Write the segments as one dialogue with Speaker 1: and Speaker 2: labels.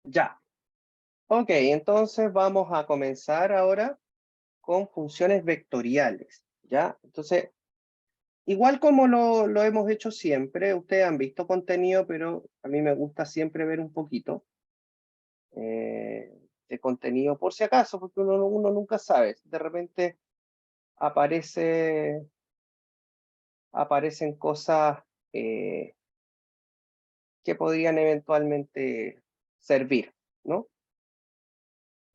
Speaker 1: Ya. Ok, entonces vamos a comenzar ahora con funciones vectoriales, ¿ya? Entonces, igual como lo hemos hecho siempre, ustedes han visto contenido, pero a mí me gusta siempre ver un poquito de contenido por si acaso, porque uno nunca sabe. De repente aparece, aparecen cosas que podrían eventualmente servir, ¿no?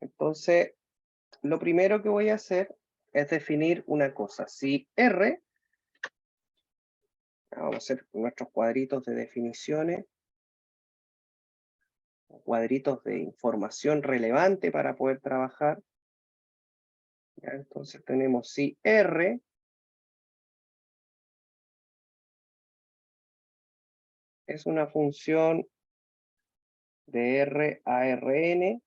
Speaker 1: Entonces, lo primero que voy a hacer es definir una cosa. Si R, vamos a hacer nuestros cuadritos de definiciones, cuadritos de información relevante para poder trabajar. ¿Ya? Entonces tenemos si R es una función de R a Rn,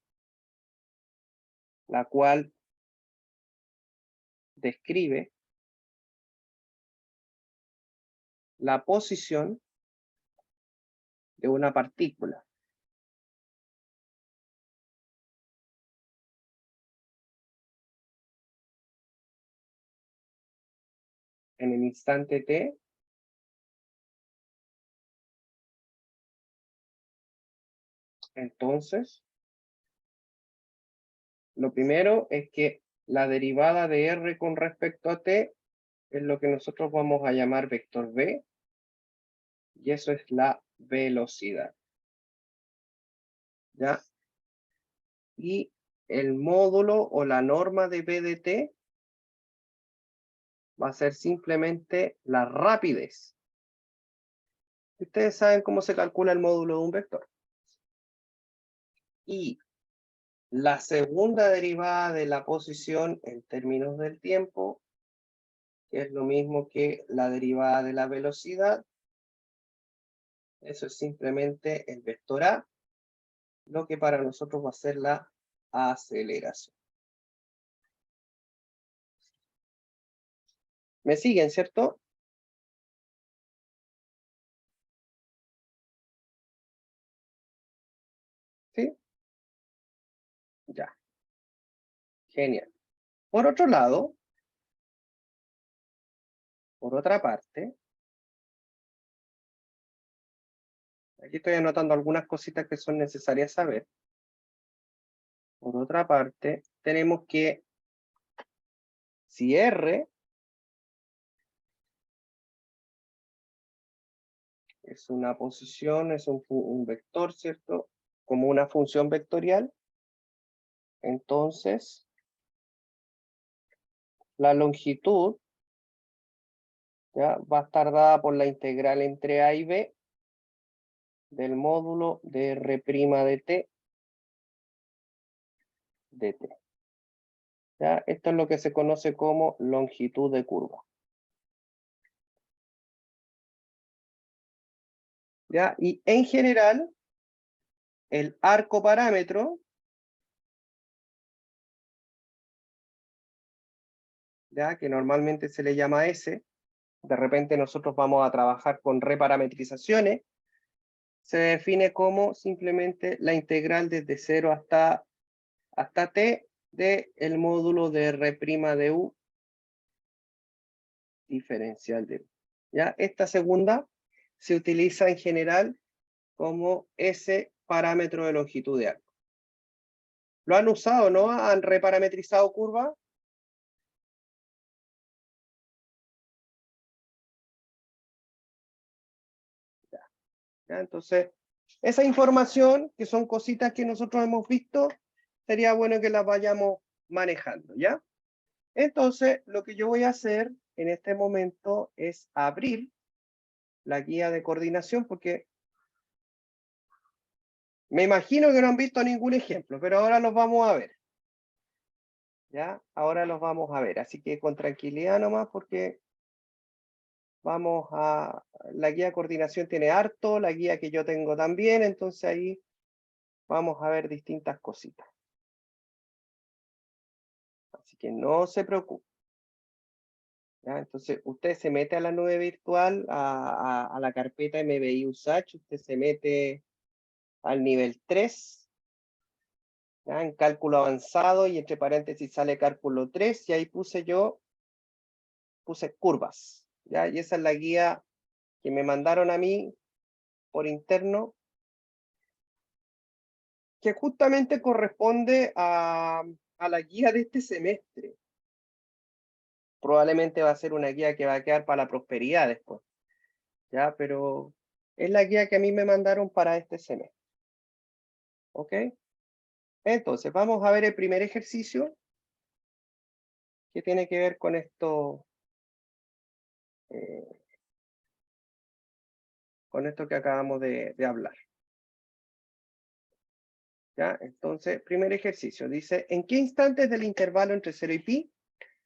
Speaker 1: la cual describe la posición de una partícula en el instante t, entonces lo primero es que la derivada de R con respecto a t es lo que nosotros vamos a llamar vector v, y eso es la velocidad. ¿Ya? Y el módulo o la norma de v de t va a ser simplemente la rapidez. Ustedes saben cómo se calcula el módulo de un vector. Y la segunda derivada de la posición en términos del tiempo, que es lo mismo que la derivada de la velocidad, eso es simplemente el vector a, lo que para nosotros va a ser la aceleración. ¿Me siguen, cierto? ¿Sí? Ya. Genial. Por otro lado, por otra parte, aquí estoy anotando algunas cositas que son necesarias saber. Por otra parte, tenemos que si R es una posición, es un vector, ¿cierto? Como una función vectorial, entonces la longitud ya va a estar dada por la integral entre A y B del módulo de R' de t de t. ¿Ya? Esto es lo que se conoce como longitud de curva. ¿Ya? Y en general, el arco parámetro, ¿ya? Que normalmente se le llama S, de repente nosotros vamos a trabajar con reparametrizaciones, se define como simplemente la integral desde 0 hasta t del módulo de R' de u diferencial de u. ¿Ya? Esta segunda se utiliza en general como ese parámetro de longitud de arco. ¿Lo han usado, no? ¿Han reparametrizado curvas? ¿Ya? Entonces, esa información, que son cositas que nosotros hemos visto, sería bueno que las vayamos manejando, ¿ya? Entonces, lo que yo voy a hacer en este momento es abrir la guía de coordinación, porque me imagino que no han visto ningún ejemplo, pero ahora los vamos a ver. ¿Ya? Ahora los vamos a ver, así que con tranquilidad nomás, porque vamos a... La guía de coordinación tiene harto, la guía que yo tengo también, entonces ahí vamos a ver distintas cositas. Así que no se preocupe. ¿Ya? Entonces, usted se mete a la nube virtual, a la carpeta MBI Usage, usted se mete al nivel 3, ¿ya? En cálculo avanzado y entre paréntesis sale cálculo 3 y ahí puse curvas, ¿ya? Y esa es la guía que me mandaron a mí por interno, que justamente corresponde a la guía de este semestre. Probablemente va a ser una guía que va a quedar para la prosperidad después, ¿ya? Pero es la guía que a mí me mandaron para este semestre, ¿ok? Entonces, vamos a ver el primer ejercicio que tiene que ver con esto, eh, con esto que acabamos de hablar. ¿Ya? Entonces, primer ejercicio, dice, ¿en qué instantes del intervalo entre 0 y pi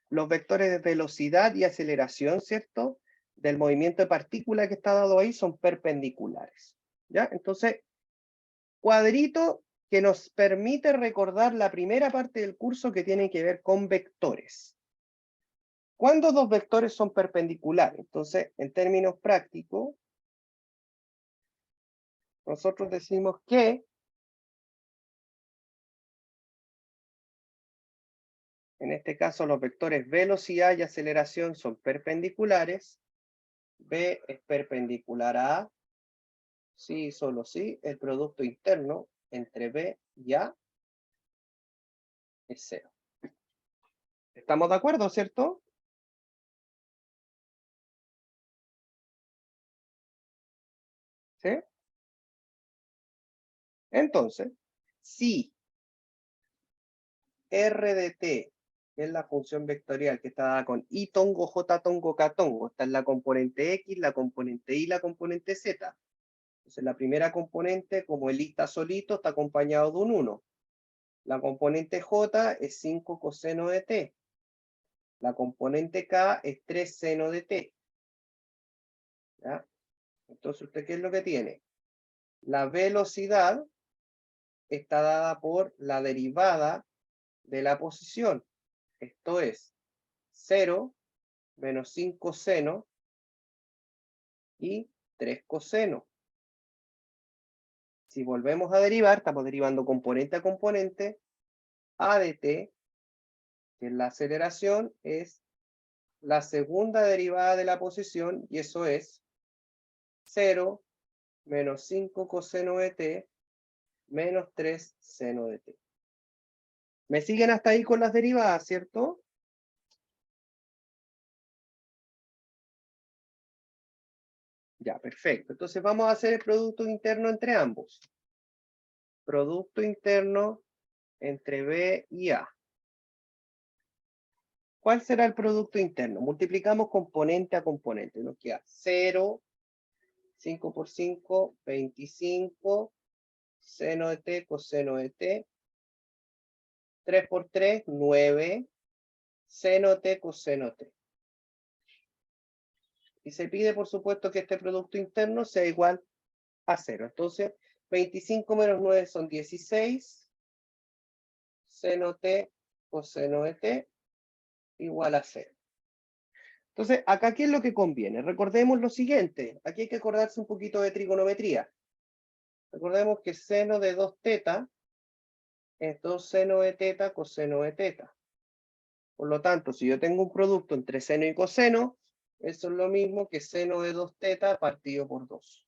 Speaker 1: los vectores de velocidad y aceleración, ¿cierto?, del movimiento de partícula que está dado ahí son perpendiculares? ¿Ya? Entonces, cuadrito que nos permite recordar la primera parte del curso que tiene que ver con vectores. ¿Cuándo dos vectores son perpendiculares? Entonces, en términos prácticos, nosotros decimos que en este caso los vectores velocidad y aceleración son perpendiculares. B es perpendicular a A, sí y solo sí, el producto interno entre B y A es 0. ¿Estamos de acuerdo, cierto? ¿Sí? Entonces, si R de t es la función vectorial que está dada con I tongo, J tongo, K tongo, está en la componente X, la componente Y, la componente Z. Entonces, la primera componente, como el I está solito, está acompañado de un 1. La componente J es 5 coseno de t. La componente K es 3 seno de t. ¿Ya? Entonces, ¿usted qué es lo que tiene? La velocidad está dada por la derivada de la posición. Esto es 0 menos 5 seno y 3 coseno. Si volvemos a derivar, estamos derivando componente a componente. A de t, que es la aceleración, es la segunda derivada de la posición, y eso es 0 menos 5 coseno de t menos 3 seno de t. ¿Me siguen hasta ahí con las derivadas, cierto? Ya, perfecto. Entonces vamos a hacer el producto interno entre ambos. Producto interno entre B y A. ¿Cuál será el producto interno? Multiplicamos componente a componente. Nos queda 0, 5 por 5, 25, seno de t, coseno de t. 3 por 3, 9, seno t, coseno t. Y se pide, por supuesto, que este producto interno sea igual a 0. Entonces, 25 menos 9 son 16. Seno t, coseno de t, igual a 0. Entonces, acá, ¿qué es lo que conviene? Recordemos lo siguiente. Aquí hay que acordarse un poquito de trigonometría. Recordemos que seno de 2 teta es 2 seno de teta coseno de teta. Por lo tanto, si yo tengo un producto entre seno y coseno, eso es lo mismo que seno de 2 teta partido por 2.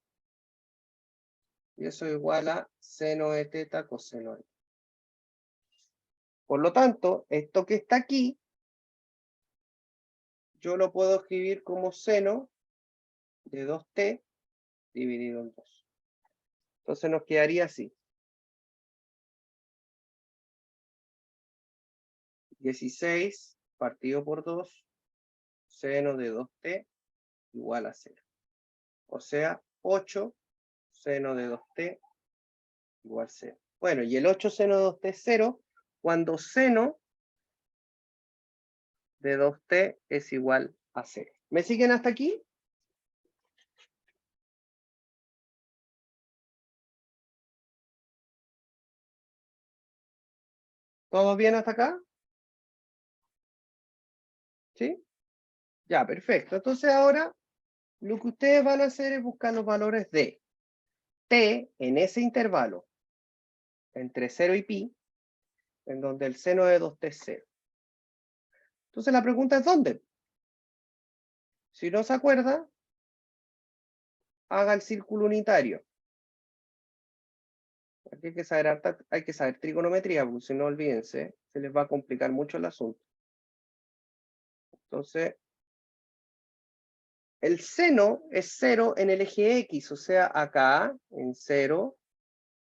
Speaker 1: Y eso es igual a seno de teta coseno de teta. Por lo tanto, esto que está aquí, yo lo puedo escribir como seno de 2t dividido en 2. Entonces nos quedaría así. 16 partido por 2, seno de 2t igual a 0. O sea, 8 seno de 2t igual a 0. Bueno, y el 8 seno de 2t es 0 cuando seno de 2t es igual a 0. ¿Me siguen hasta aquí? ¿Todo bien hasta acá? ¿Sí? Ya, perfecto. Entonces ahora lo que ustedes van a hacer es buscar los valores de t en ese intervalo entre 0 y pi, en donde el seno de 2t es 0. Entonces la pregunta es ¿dónde? Si no se acuerda, haga el círculo unitario. Aquí hay que saber trigonometría, porque si no, olvídense, se les va a complicar mucho el asunto. Entonces, el seno es 0 en el eje X, o sea, acá en 0,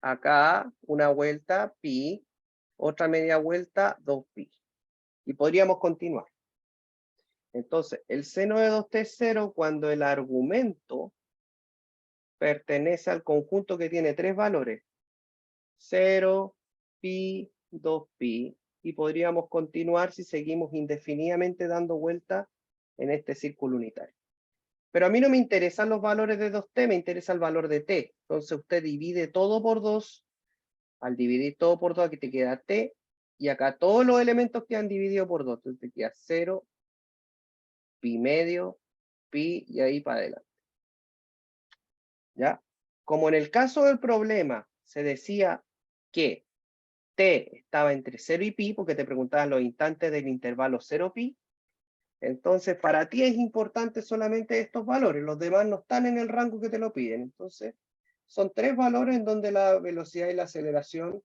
Speaker 1: acá una vuelta pi, otra media vuelta 2pi. Y podríamos continuar. Entonces, el seno de 2t es 0 cuando el argumento pertenece al conjunto que tiene tres valores. 0, pi, 2pi. Y podríamos continuar si seguimos indefinidamente dando vueltas en este círculo unitario. Pero a mí no me interesan los valores de 2t, me interesa el valor de t. Entonces usted divide todo por 2. Al dividir todo por 2, aquí te queda t. Y acá todos los elementos quedan divididos por 2. Entonces te queda 0, pi medio, pi y ahí para adelante. ¿Ya? Como en el caso del problema se decía que t estaba entre 0 y pi, porque te preguntaban los instantes del intervalo 0 pi, entonces para ti es importante solamente estos valores, los demás no están en el rango que te lo piden. Entonces son tres valores en donde la velocidad y la aceleración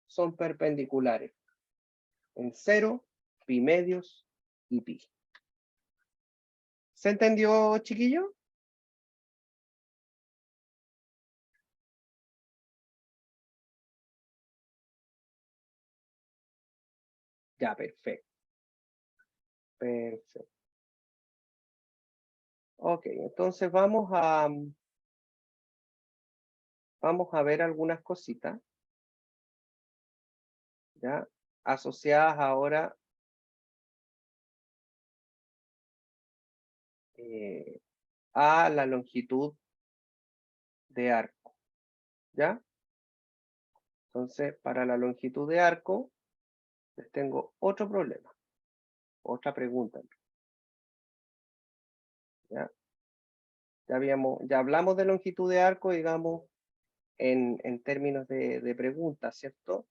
Speaker 1: son perpendiculares, en 0, pi medios y pi. ¿Se entendió, chiquillo? Ya, perfecto. Perfecto. Ok, entonces vamos a ver algunas cositas, ¿ya? Asociadas ahora a la longitud de arco, ¿ya? Entonces, para la longitud de arco, les tengo otro problema, otra pregunta, ¿ya? Ya hablamos de longitud de arco, digamos, en términos de preguntas, ¿cierto?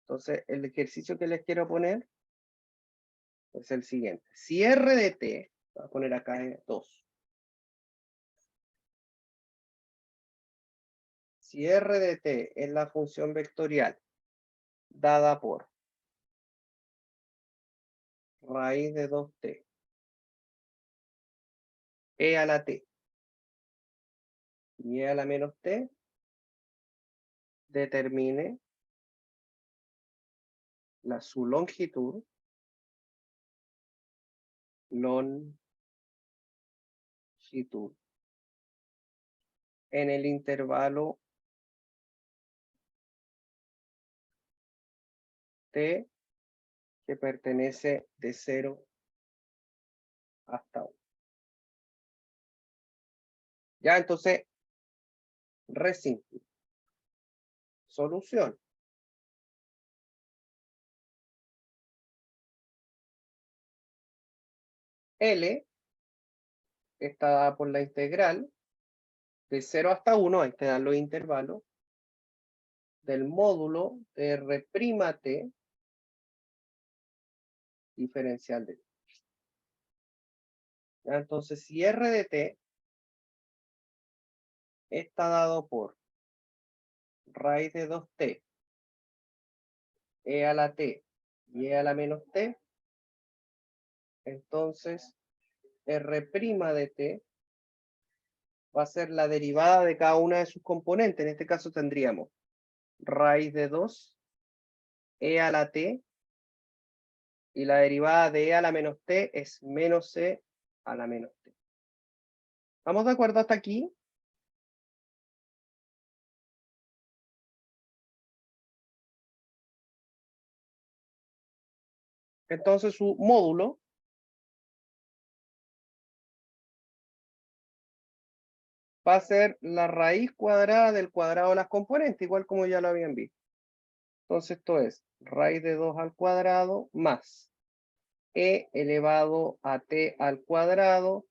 Speaker 1: Entonces, el ejercicio que les quiero poner es el siguiente. Si r de t, voy a poner acá 2. Si r de t es la función vectorial dada por raíz de 2t e a la t y e a la menos t, determine su longitud, en el intervalo t que pertenece de 0 hasta 1. Ya, entonces, re simple. Solución. L está dada por la integral de 0 hasta 1, ahí te dan los intervalos, del módulo de R' diferencial de t. ¿Ya? Entonces, si R de t está dado por raíz de 2t, e a la t y e a la menos t, entonces R' de t va a ser la derivada de cada una de sus componentes. En este caso tendríamos raíz de 2, e a la t, y la derivada de e a la menos t es menos c a la menos t. ¿Estamos de acuerdo hasta aquí? Entonces su módulo va a ser la raíz cuadrada del cuadrado de las componentes, igual como ya lo habían visto. Entonces esto es raíz de 2 al cuadrado más e elevado a t al cuadrado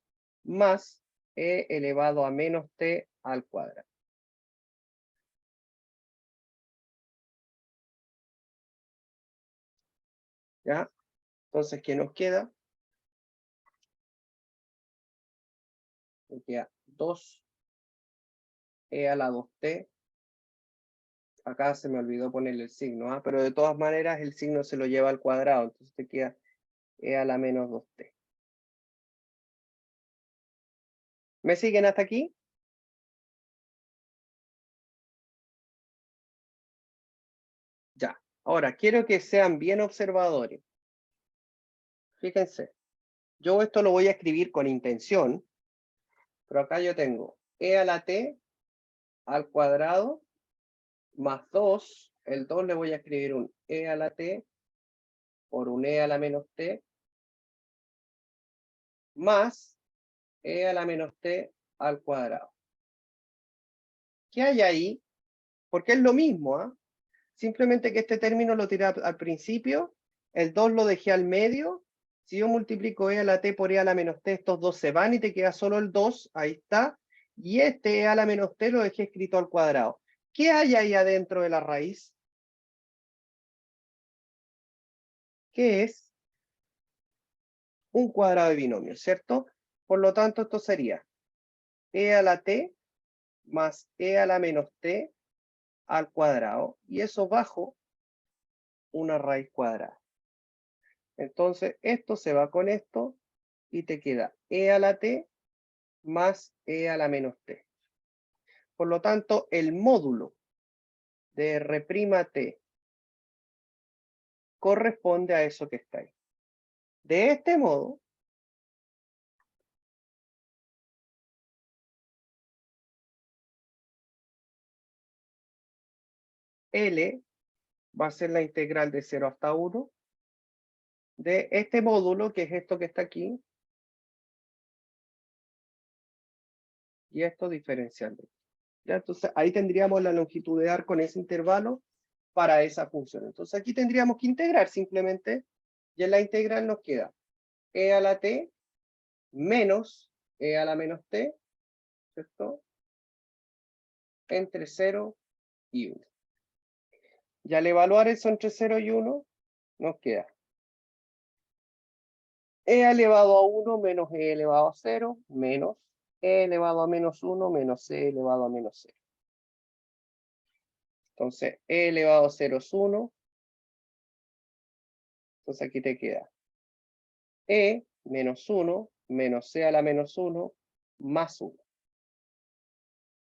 Speaker 1: más e elevado a menos t al cuadrado. ¿Ya? Entonces, ¿qué nos queda? Nos queda 2e a la 2t. Acá se me olvidó ponerle el signo, ¿ah? Pero de todas maneras el signo se lo lleva al cuadrado, entonces te queda e a la menos 2t. ¿Me siguen hasta aquí? Ya. Ahora, quiero que sean bien observadores. Fíjense, yo esto lo voy a escribir con intención, pero acá yo tengo e a la t al cuadrado más 2. El 2 le voy a escribir un e a la t por un e a la menos t más e a la menos t al cuadrado. ¿Qué hay ahí? Porque es lo mismo, ¿ah? Simplemente que este término lo tiré al principio, el 2 lo dejé al medio. Si yo multiplico e a la t por e a la menos t, estos dos se van y te queda solo el 2, ahí está. Y este e a la menos t lo dejé escrito al cuadrado. ¿Qué hay ahí adentro de la raíz? ¿Qué es? Un cuadrado de binomio, ¿cierto? Por lo tanto, esto sería e a la t más e a la menos t al cuadrado. Y eso bajo una raíz cuadrada. Entonces, esto se va con esto y te queda e a la t más e a la menos t. Por lo tanto, el módulo de R'T corresponde a eso que está ahí. De este modo, L va a ser la integral de 0 hasta 1 de este módulo, que es esto que está aquí, y esto diferencial. ¿Ya? Entonces, ahí tendríamos la longitud de arco en ese intervalo para esa función. Entonces, aquí tendríamos que integrar simplemente, y en la integral nos queda e a la t menos e a la menos t, ¿cierto? Entre 0 y 1. Y al evaluar eso entre 0 y 1, nos queda e elevado a 1 menos e elevado a 0 menos e elevado a menos 1 menos e elevado a menos 0. Entonces, e elevado a 0 es 1. Entonces aquí te queda e menos 1 menos e a la menos 1 más 1.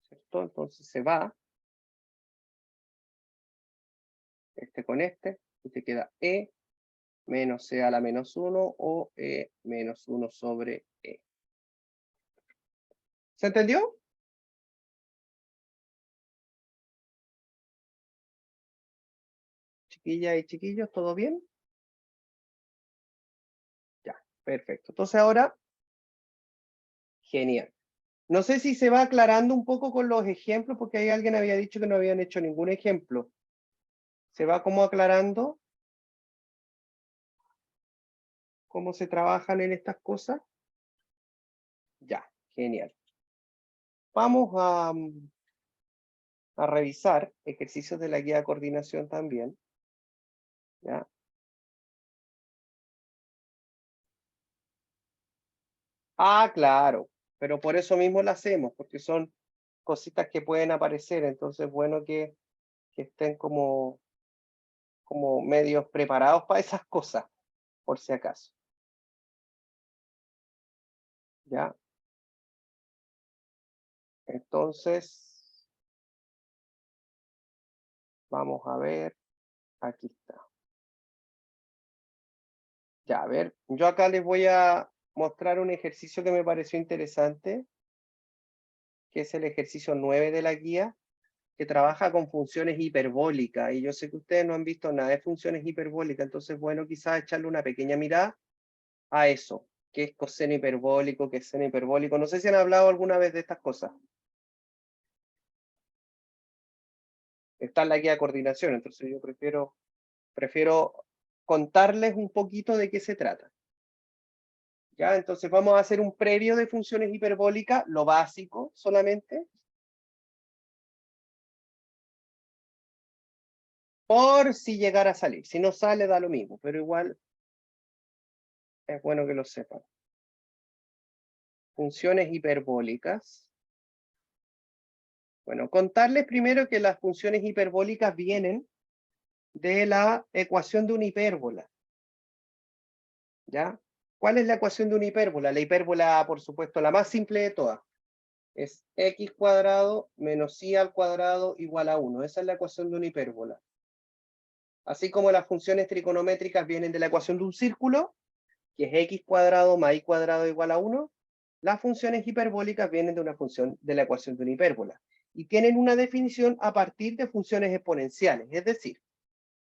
Speaker 1: ¿Cierto? Entonces se va este con este y te queda e menos e a la menos 1 o e menos 1 sobre e. ¿Se entendió? Chiquillas y chiquillos, ¿todo bien? Ya, perfecto. Entonces ahora, genial. No sé si se va aclarando un poco con los ejemplos, porque ahí alguien había dicho que no habían hecho ningún ejemplo. ¿Se va como aclarando cómo se trabajan en estas cosas? Ya, genial. Vamos a revisar ejercicios de la guía de coordinación también. ¿Ya? Ah, claro, pero por eso mismo lo hacemos, porque son cositas que pueden aparecer, entonces bueno que estén como medios preparados para esas cosas, por si acaso. ¿Ya? Entonces, vamos a ver, aquí está. Ya, a ver, yo acá les voy a mostrar un ejercicio que me pareció interesante, que es el ejercicio 9 de la guía, que trabaja con funciones hiperbólicas. Y yo sé que ustedes no han visto nada de funciones hiperbólicas, entonces, bueno, quizás echarle una pequeña mirada a eso, qué es coseno hiperbólico, qué es seno hiperbólico. No sé si han hablado alguna vez de estas cosas. Está en la guía de coordinación, entonces yo prefiero contarles un poquito de qué se trata. ¿Ya? Entonces vamos a hacer un previo de funciones hiperbólicas, lo básico solamente, por si llegara a salir. Si no sale, da lo mismo, pero igual Es bueno que lo sepan. Funciones hiperbólicas. Bueno, contarles primero que las funciones hiperbólicas vienen de la ecuación de una hipérbola. ¿Ya? ¿Cuál es la ecuación de una hipérbola? La hipérbola, por supuesto, la más simple de todas. Es x cuadrado menos y al cuadrado igual a 1. Esa es la ecuación de una hipérbola. Así como las funciones trigonométricas vienen de la ecuación de un círculo, que es x cuadrado más y cuadrado igual a 1, las funciones hiperbólicas vienen de una función de la ecuación de una hipérbola. Y tienen una definición a partir de funciones exponenciales. Es decir,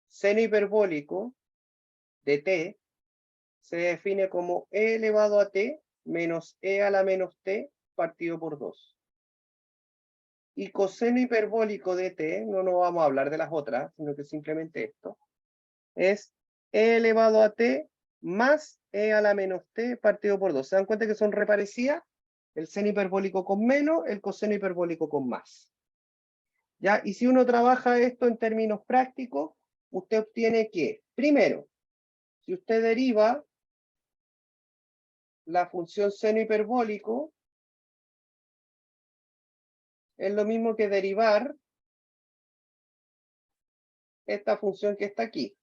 Speaker 1: seno hiperbólico de t se define como e elevado a t menos e a la menos t partido por 2. Y coseno hiperbólico de t, no nos vamos a hablar de las otras, sino que simplemente esto, es e elevado a t más e a la menos t partido por 2. ¿Se dan cuenta que son reparecidas? El seno hiperbólico con menos, el coseno hiperbólico con más. ¿Ya? Y si uno trabaja esto en términos prácticos, usted obtiene que, primero, si usted deriva la función seno hiperbólico, es lo mismo que derivar esta función que está aquí.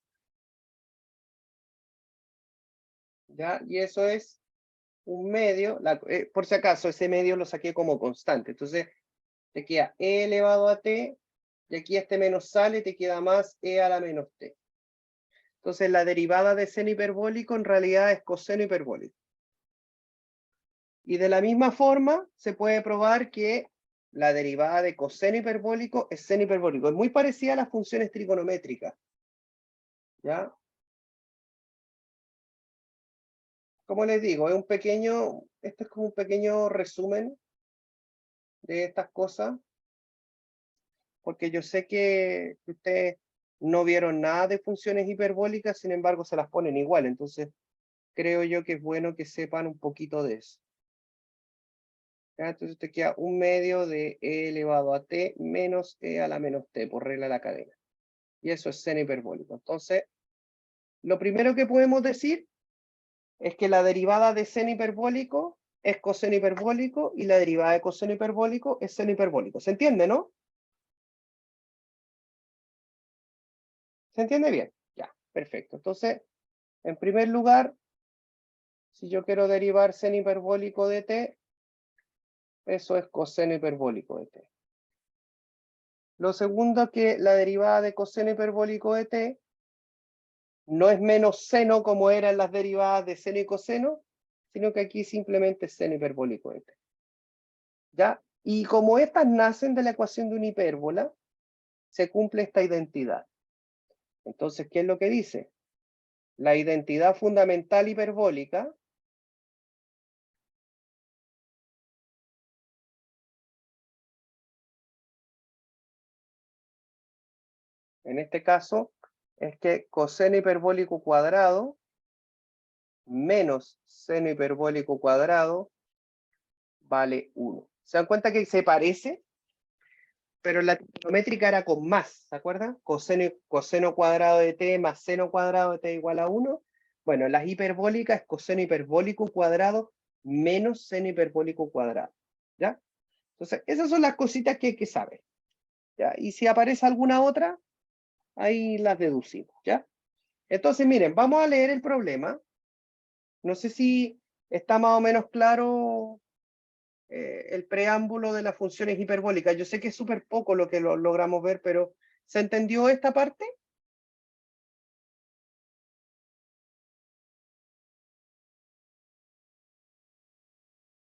Speaker 1: ¿Ya? Y eso es un medio, por si acaso, ese medio lo saqué como constante. Entonces, te queda e elevado a t, y aquí este menos sale, te queda más e a la menos t. Entonces, la derivada de seno hiperbólico en realidad es coseno hiperbólico. Y de la misma forma, se puede probar que la derivada de coseno hiperbólico es seno hiperbólico. Es muy parecida a las funciones trigonométricas. ¿Ya? Como les digo, esto es como un pequeño resumen de estas cosas, porque yo sé que ustedes no vieron nada de funciones hiperbólicas, sin embargo se las ponen igual, entonces creo yo que es bueno que sepan un poquito de eso. ¿Ya? Entonces te queda un medio de e elevado a t menos e a la menos t, por regla de la cadena. Y eso es seno hiperbólico. Entonces, lo primero que podemos decir es que la derivada de seno hiperbólico es coseno hiperbólico y la derivada de coseno hiperbólico es seno hiperbólico. ¿Se entiende, no? ¿Se entiende bien? Ya, perfecto. Entonces, en primer lugar, si yo quiero derivar seno hiperbólico de t, eso es coseno hiperbólico de t. Lo segundo es que la derivada de coseno hiperbólico de t no es menos seno como eran las derivadas de seno y coseno, sino que aquí simplemente es seno hiperbólico de t. ¿Ya? Y como estas nacen de la ecuación de una hipérbola, se cumple esta identidad. Entonces, ¿qué es lo que dice? La identidad fundamental hiperbólica en este caso es que coseno hiperbólico cuadrado menos seno hiperbólico cuadrado vale 1. ¿Se dan cuenta que se parece? Pero la trigonométrica era con más, ¿se acuerdan? Coseno cuadrado de t más seno cuadrado de t igual a 1. Bueno, las hiperbólicas es coseno hiperbólico cuadrado menos seno hiperbólico cuadrado. ¿Ya? Entonces, esas son las cositas que hay que saber. ¿Ya? Y si aparece alguna otra, ahí las deducimos. ¿Ya? Entonces, miren, vamos a leer el problema. No sé si está más o menos claro el preámbulo de las funciones hiperbólicas. Yo sé que es súper poco lo que logramos ver, pero ¿se entendió esta parte?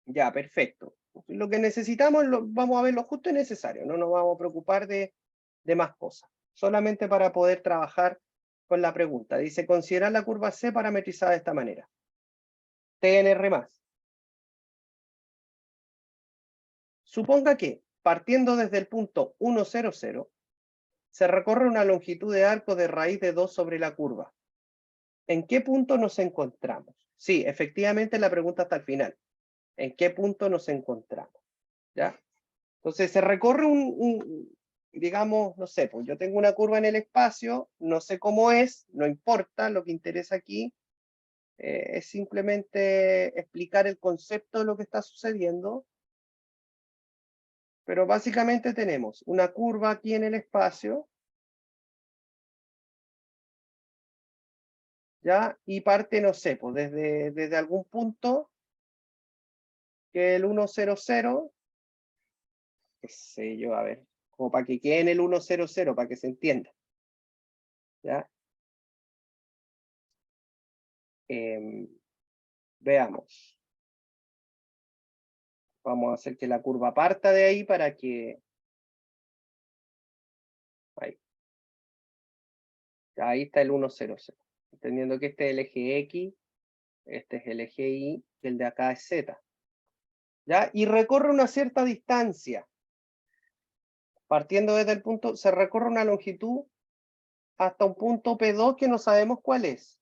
Speaker 1: Ya, perfecto. Lo que necesitamos vamos a ver lo justo y necesario. No nos vamos a preocupar de más cosas. Solamente para poder trabajar con la pregunta. Dice, considerar la curva C parametrizada de esta manera. TNR más. Suponga que, partiendo desde el punto 1, 0, 0, se recorre una longitud de arco de raíz de 2 sobre la curva. ¿En qué punto nos encontramos? Sí, efectivamente la pregunta está al final. ¿En qué punto nos encontramos? ¿Ya? Entonces se recorre digamos, no sé, pues yo tengo una curva en el espacio, no sé cómo es, no importa, lo que interesa aquí Es simplemente explicar el concepto de lo que está sucediendo. Pero básicamente tenemos una curva aquí en el espacio, ¿ya? Y parte, no sé, pues desde algún punto, que el 1, 0, 0, qué sé yo, a ver, como para que quede en el 1, 0, 0, para que se entienda, ¿ya? Veamos. Vamos a hacer que la curva parta de ahí para que... Ahí, ahí está el 1, 0, 0. Entendiendo que este es el eje X, este es el eje Y, y el de acá es Z. ¿Ya? Y recorre una cierta distancia. Partiendo desde el punto, se recorre una longitud hasta un punto P2 que no sabemos cuál es.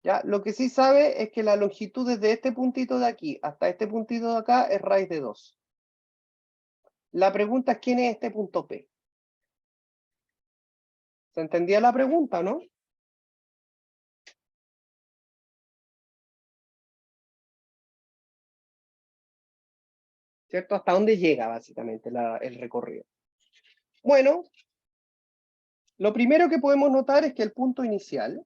Speaker 1: ¿Ya? Lo que sí sabe es que la longitud desde este puntito de aquí hasta este puntito de acá es raíz de 2. La pregunta es ¿quién es este punto P? ¿Se entendía la pregunta, no? ¿Cierto? ¿Hasta dónde llega básicamente el recorrido? Bueno, lo primero que podemos notar es que el punto inicial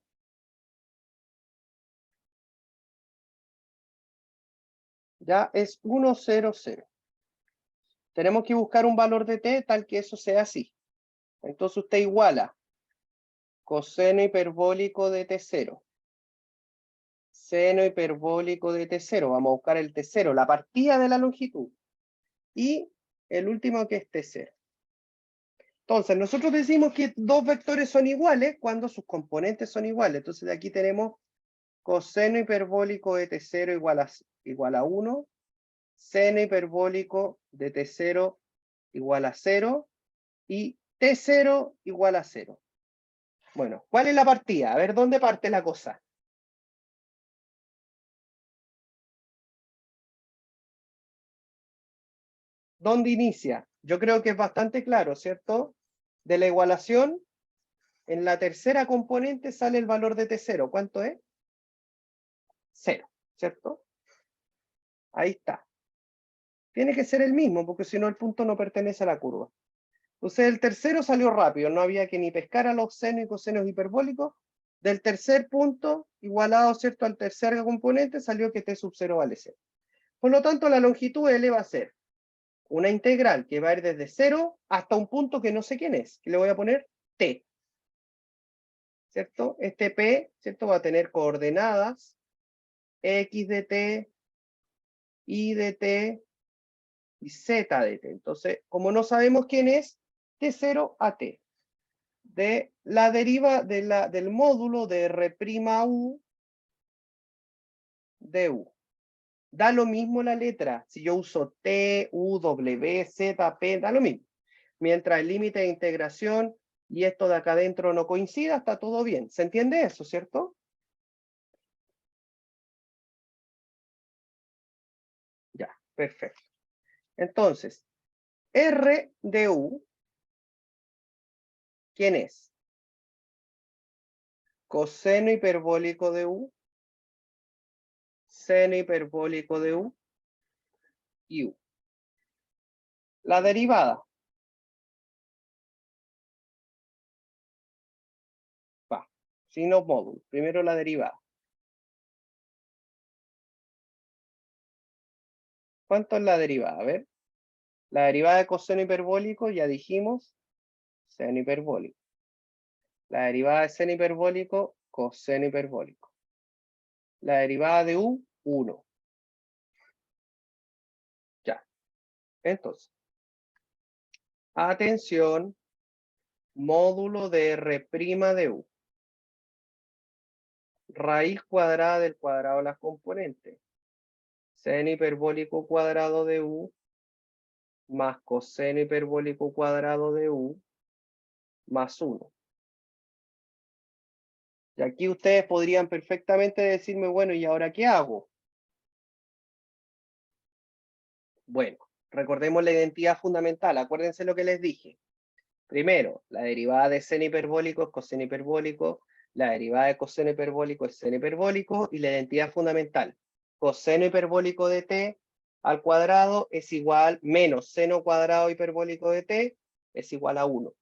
Speaker 1: ya es 1, 0, 0. Tenemos que buscar un valor de t tal que eso sea así. Entonces usted iguala coseno hiperbólico de t0. Seno hiperbólico de t0. Vamos a buscar el t0, la partida de la longitud. Y el último que es t0. Entonces, nosotros decimos que dos vectores son iguales cuando sus componentes son iguales. Entonces, de aquí tenemos coseno hiperbólico de t0 igual a 1. Seno hiperbólico de t0 igual a 0. Y t0 igual a 0. Bueno, ¿cuál es la partida? A ver, ¿dónde parte la cosa? ¿Dónde inicia? Yo creo que es bastante claro, ¿cierto? De la igualación, en la tercera componente sale el valor de t0. ¿Cuánto es? 0, ¿cierto? Ahí está. Tiene que ser el mismo, porque si no el punto no pertenece a la curva. Entonces el tercero salió rápido, no había que ni pescar a los senos y cosenos hiperbólicos. Del tercer punto, igualado, ¿cierto?, al tercer componente, salió que t sub 0 vale 0. Por lo tanto, la longitud L va a ser una integral que va a ir desde 0 hasta un punto que no sé quién es, que le voy a poner t, ¿cierto? Este p, ¿cierto?, va a tener coordenadas x de t, y de t, y z de t. Entonces, como no sabemos quién es, t0 a t. De la deriva del módulo de R'U de U. Da lo mismo la letra. Si yo uso T, U, W, Z, P, da lo mismo. Mientras el límite de integración y esto de acá adentro no coincida, está todo bien. ¿Se entiende eso, cierto? Ya, perfecto. Entonces, R de U, ¿quién es? Coseno hiperbólico de U, seno hiperbólico de U y U. La derivada. Va, sin los módulos. Primero la derivada. ¿Cuánto es la derivada? A ver. La derivada de coseno hiperbólico, ya dijimos, seno hiperbólico. La derivada de seno hiperbólico, coseno hiperbólico. La derivada de U, 1. Ya. Entonces, atención, módulo de R' de U. Raíz cuadrada del cuadrado de las componentes. Seno hiperbólico cuadrado de U más coseno hiperbólico cuadrado de U más 1. Y aquí ustedes podrían perfectamente decirme, bueno, ¿y ahora qué hago? Bueno, recordemos la identidad fundamental. Acuérdense lo que les dije. Primero, la derivada de seno hiperbólico es coseno hiperbólico. La derivada de coseno hiperbólico es seno hiperbólico y la identidad fundamental, coseno hiperbólico de t al cuadrado es igual menos seno cuadrado hiperbólico de t es igual a 1.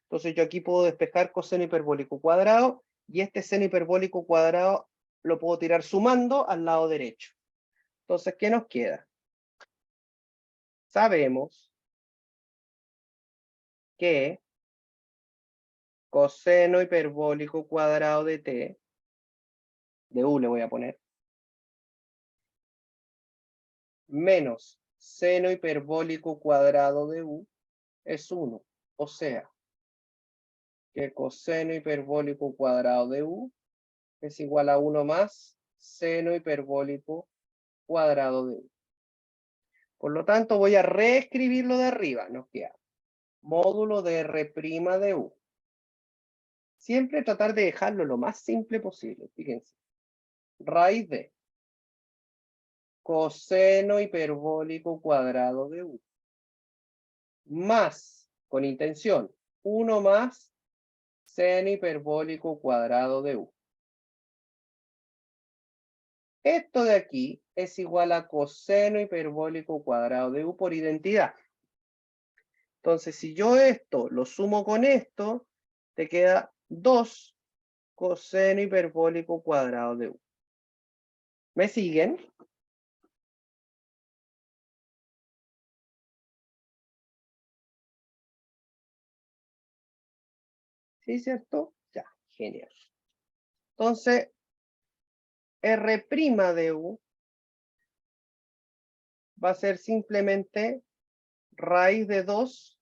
Speaker 1: Entonces yo aquí puedo despejar coseno hiperbólico cuadrado y este seno hiperbólico cuadrado lo puedo tirar sumando al lado derecho. Entonces, ¿qué nos queda? Sabemos que coseno hiperbólico cuadrado de t, de u le voy a poner, menos seno hiperbólico cuadrado de u es 1. O sea, que coseno hiperbólico cuadrado de u es igual a 1 más seno hiperbólico cuadrado de u. Por lo tanto, voy a reescribirlo de arriba. Nos queda módulo de R' de u. Siempre tratar de dejarlo lo más simple posible. Fíjense. Raíz de coseno hiperbólico cuadrado de u. Más, con intención, 1 más seno hiperbólico cuadrado de u. Esto de aquí es igual a coseno hiperbólico cuadrado de u por identidad. Entonces, si yo esto lo sumo con esto, te queda 2 coseno hiperbólico cuadrado de u. ¿Me siguen? ¿Sí, cierto? Ya, genial. Entonces, R' de u va a ser simplemente raíz de 2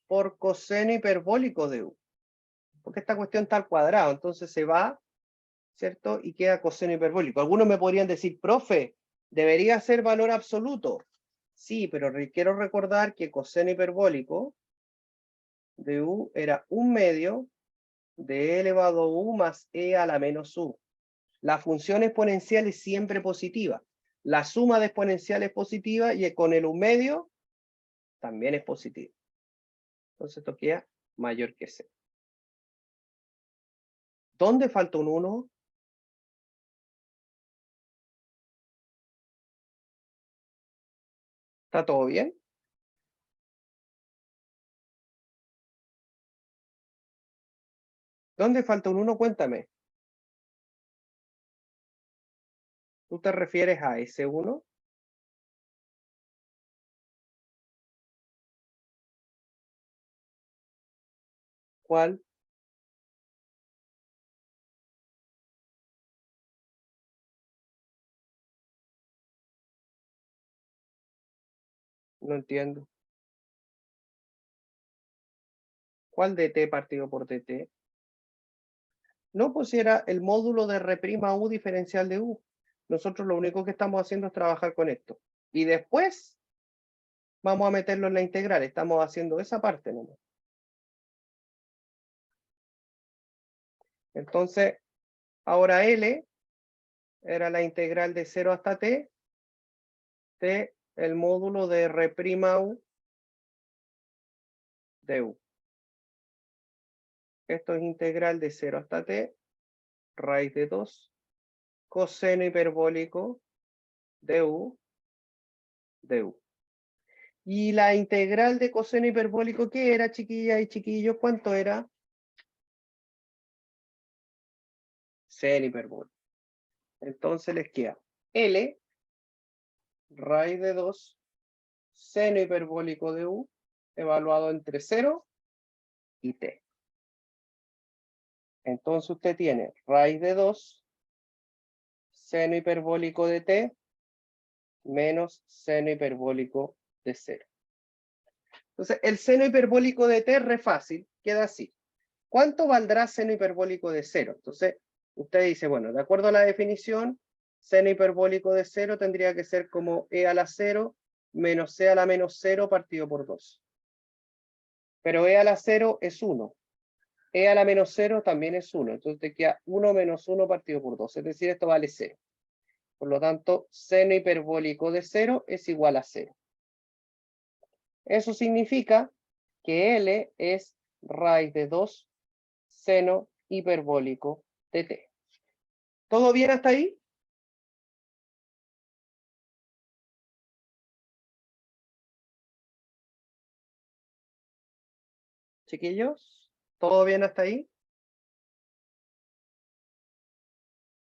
Speaker 1: por coseno hiperbólico de u. Porque esta cuestión está al cuadrado, entonces se va, ¿cierto? Y queda coseno hiperbólico. Algunos me podrían decir, profe, debería ser valor absoluto. Sí, pero quiero recordar que coseno hiperbólico de u era 1/2 de e elevado a u más e a la menos u. La función exponencial es siempre positiva. La suma de exponenciales es positiva y con el 1/2 también es positiva. Entonces esto queda mayor que 0. ¿Dónde falta un 1? ¿Está todo bien? ¿Dónde falta un 1? Cuéntame. ¿Tú te refieres a ese 1? ¿Cuál? No entiendo. ¿Cuál dt partido por dt? No, pues era el módulo de R' u diferencial de u. Nosotros lo único que estamos haciendo es trabajar con esto. Y después vamos a meterlo en la integral. Estamos haciendo esa parte nomás. Entonces, ahora L era la integral de 0 hasta t de el módulo de R' u de u. Esto es integral de 0 hasta t, raíz de 2, coseno hiperbólico de u de u. Y la integral de coseno hiperbólico, ¿qué era, chiquillas y chiquillos? ¿Cuánto era? Seno hiperbólico. Entonces les queda L, raíz de 2, seno hiperbólico de u, evaluado entre 0 y t. Entonces usted tiene raíz de 2, seno hiperbólico de t, menos seno hiperbólico de 0. Entonces, el seno hiperbólico de t es re fácil, queda así. ¿Cuánto valdrá seno hiperbólico de 0? Entonces, usted dice, bueno, de acuerdo a la definición, seno hiperbólico de 0 tendría que ser como e a la 0 menos c a la menos 0 partido por 2. Pero e a la 0 es 1. E a la menos 0 también es 1. Entonces te queda 1 menos 1 partido por 2. Es decir, esto vale 0. Por lo tanto, seno hiperbólico de 0 es igual a 0. Eso significa que L es raíz de 2 seno hiperbólico de t. ¿Todo bien hasta ahí? Chiquillos, ¿todo bien hasta ahí?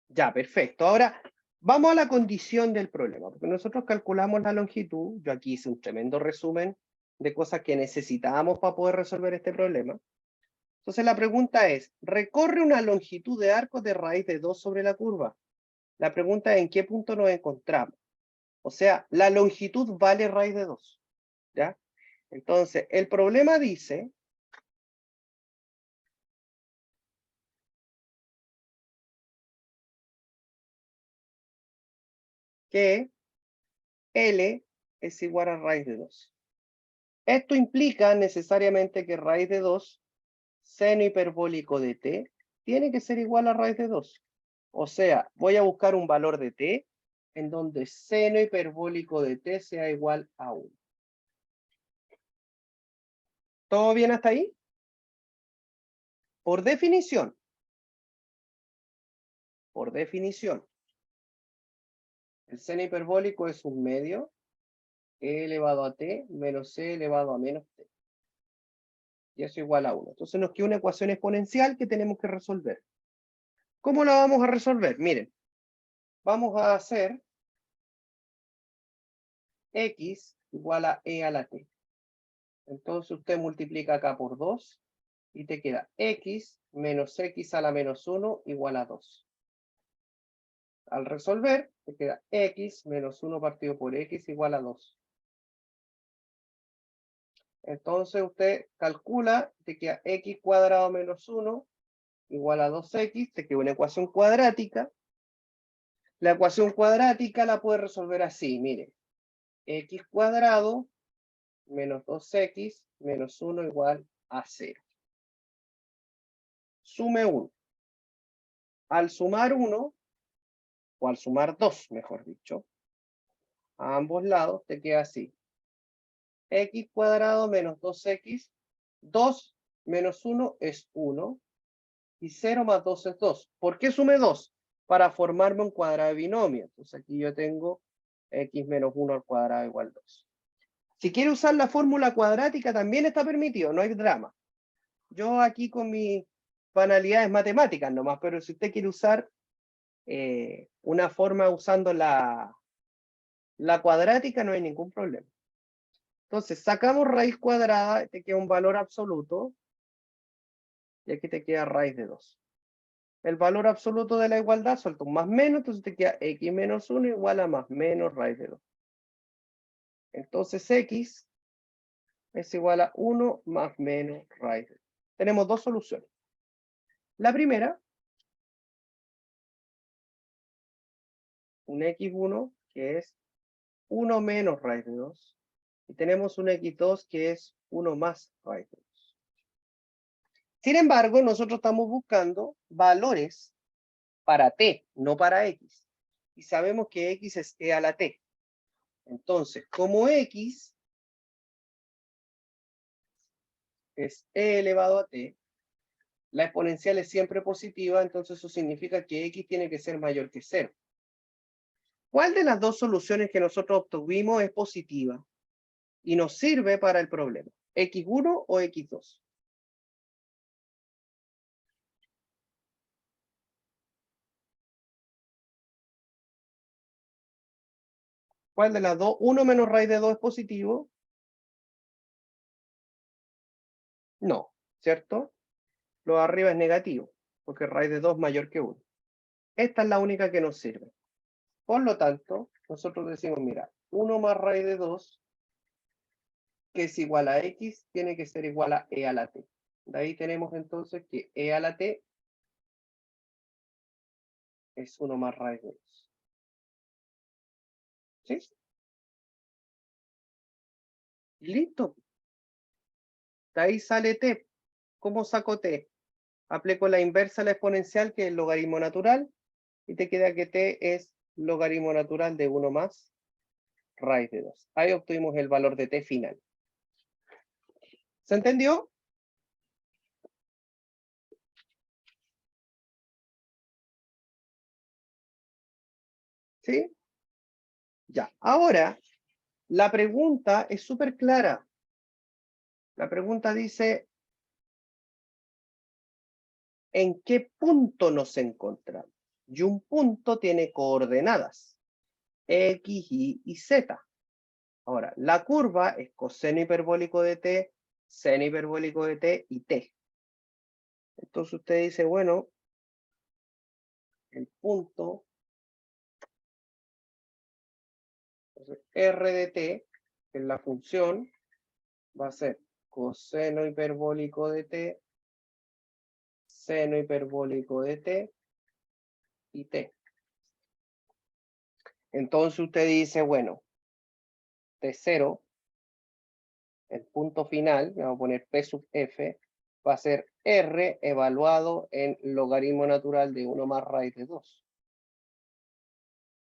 Speaker 1: Ya, perfecto. Ahora, vamos a la condición del problema, porque nosotros calculamos la longitud. Yo aquí hice un tremendo resumen de cosas que necesitábamos para poder resolver este problema. Entonces la pregunta es, recorre una longitud de arco de raíz de 2 sobre la curva. La pregunta es, ¿en qué punto nos encontramos? O sea, la longitud vale raíz de 2. ¿Ya? Entonces, el problema dice que L es igual a raíz de 2. Esto implica necesariamente que raíz de 2, seno hiperbólico de t, tiene que ser igual a raíz de 2. O sea, voy a buscar un valor de t en donde seno hiperbólico de t sea igual a 1. ¿Todo bien hasta ahí? Por definición, el seno hiperbólico es un medio, e elevado a t menos c elevado a menos t. Y eso igual a 1. Entonces nos queda una ecuación exponencial que tenemos que resolver. ¿Cómo la vamos a resolver? Miren, vamos a hacer x igual a e a la t. Entonces usted multiplica acá por 2 y te queda x menos x a la menos 1 igual a 2. Al resolver, te queda x menos 1 partido por x igual a 2. Entonces usted calcula, te queda x cuadrado menos 1 igual a 2x, te queda una ecuación cuadrática. La ecuación cuadrática la puede resolver así, mire, x cuadrado menos 2x menos 1 igual a 0. Sume 1. Al sumar 1, o al sumar 2, mejor dicho, a ambos lados te queda así. X cuadrado menos 2x, 2 menos 1 es 1, y 0 más 2 es 2. ¿Por qué sume 2? Para formarme un cuadrado de binomio. Entonces aquí yo tengo x menos 1 al cuadrado igual a 2. Si quiere usar la fórmula cuadrática también está permitido, no hay drama. Yo aquí con mis banalidades matemáticas nomás, pero si usted quiere usar una forma usando la cuadrática no hay ningún problema. Entonces, sacamos raíz cuadrada, te queda un valor absoluto, y aquí te queda raíz de 2. El valor absoluto de la igualdad suelta un más menos, entonces te queda x menos 1 igual a más menos raíz de 2. Entonces, x es igual a 1 más menos raíz de 2. Tenemos dos soluciones. La primera, un x1 que es 1 menos raíz de 2, y tenemos un x2 que es 1 más raíz de 2. Sin embargo, nosotros estamos buscando valores para t, no para x. Y sabemos que x es e a la t. Entonces, como x es e elevado a t, la exponencial es siempre positiva, entonces eso significa que x tiene que ser mayor que 0. ¿Cuál de las dos soluciones que nosotros obtuvimos es positiva y nos sirve para el problema? ¿x1 o x2? ¿Cuál de las dos? 1 menos raíz de 2 es positivo. No, ¿cierto? Lo de arriba es negativo, porque raíz de 2 es mayor que 1. Esta es la única que nos sirve. Por lo tanto, nosotros decimos, mira, 1 más raíz de 2, que es igual a x, tiene que ser igual a e a la t. De ahí tenemos entonces que e a la t es 1 más raíz de 2. ¿Sí? Listo. De ahí sale t. ¿Cómo saco t? Aplico la inversa a la exponencial, que es el logaritmo natural, y te queda que t es logaritmo natural de 1 más raíz de 2. Ahí obtuvimos el valor de t final. ¿Se entendió? ¿Sí? Ya, ahora, la pregunta es súper clara. La pregunta dice, ¿en qué punto nos encontramos? Y un punto tiene coordenadas, X, Y Z. Ahora, la curva es coseno hiperbólico de t, seno hiperbólico de t y t. Entonces usted dice, bueno, el punto r de t, que es la función, va a ser coseno hiperbólico de t, seno hiperbólico de t y t. Entonces usted dice, bueno, T0, el punto final, vamos a poner P sub f, va a ser R evaluado en logaritmo natural de 1 más raíz de 2.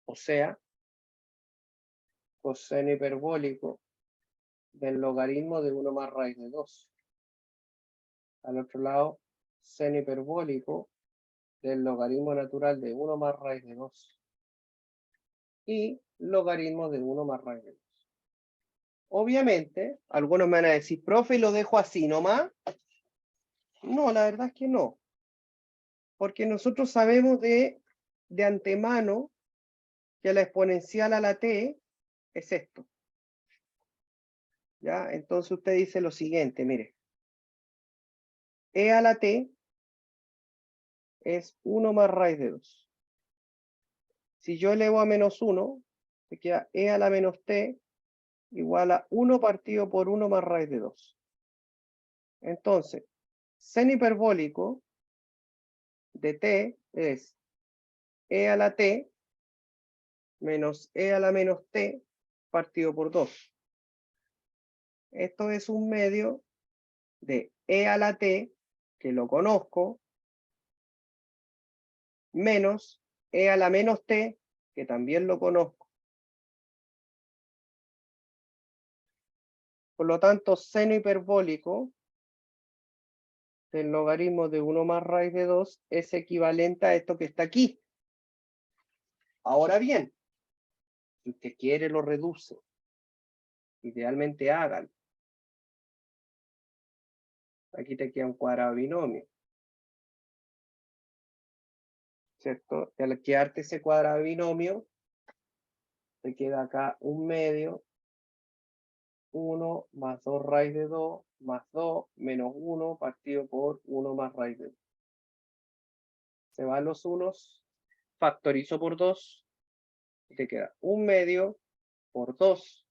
Speaker 1: O sea, coseno hiperbólico del logaritmo de 1 más raíz de 2. Al otro lado, seno hiperbólico del logaritmo natural de 1 más raíz de 2. Y logaritmo de 1 más raíz de 2. Obviamente, algunos me van a decir, profe, ¿y lo dejo así nomás? No, la verdad es que no. Porque nosotros sabemos de antemano que la exponencial a la t es esto. ¿Ya? Entonces usted dice lo siguiente, mire. E a la t es 1 más raíz de 2. Si yo elevo a menos 1, me queda e a la menos t igual a 1 partido por 1 más raíz de 2. Entonces, seno hiperbólico de t es e a la t menos e a la menos t partido por 2. Esto es un medio de e a la t, que lo conozco, menos e a la menos t, que también lo conozco. Por lo tanto, seno hiperbólico del logaritmo de 1 más raíz de 2 es equivalente a esto que está aquí. Ahora bien, si usted quiere lo reduce. Idealmente hágalo. Aquí te queda un cuadrado binomio. ¿Cierto? Y al quedarte ese cuadrado binomio, te queda acá un medio, 1 más 2 raíz de 2 más 2 menos 1 partido por 1 más raíz de 2. Se van los unos, factorizo por 2, y te queda un medio por 2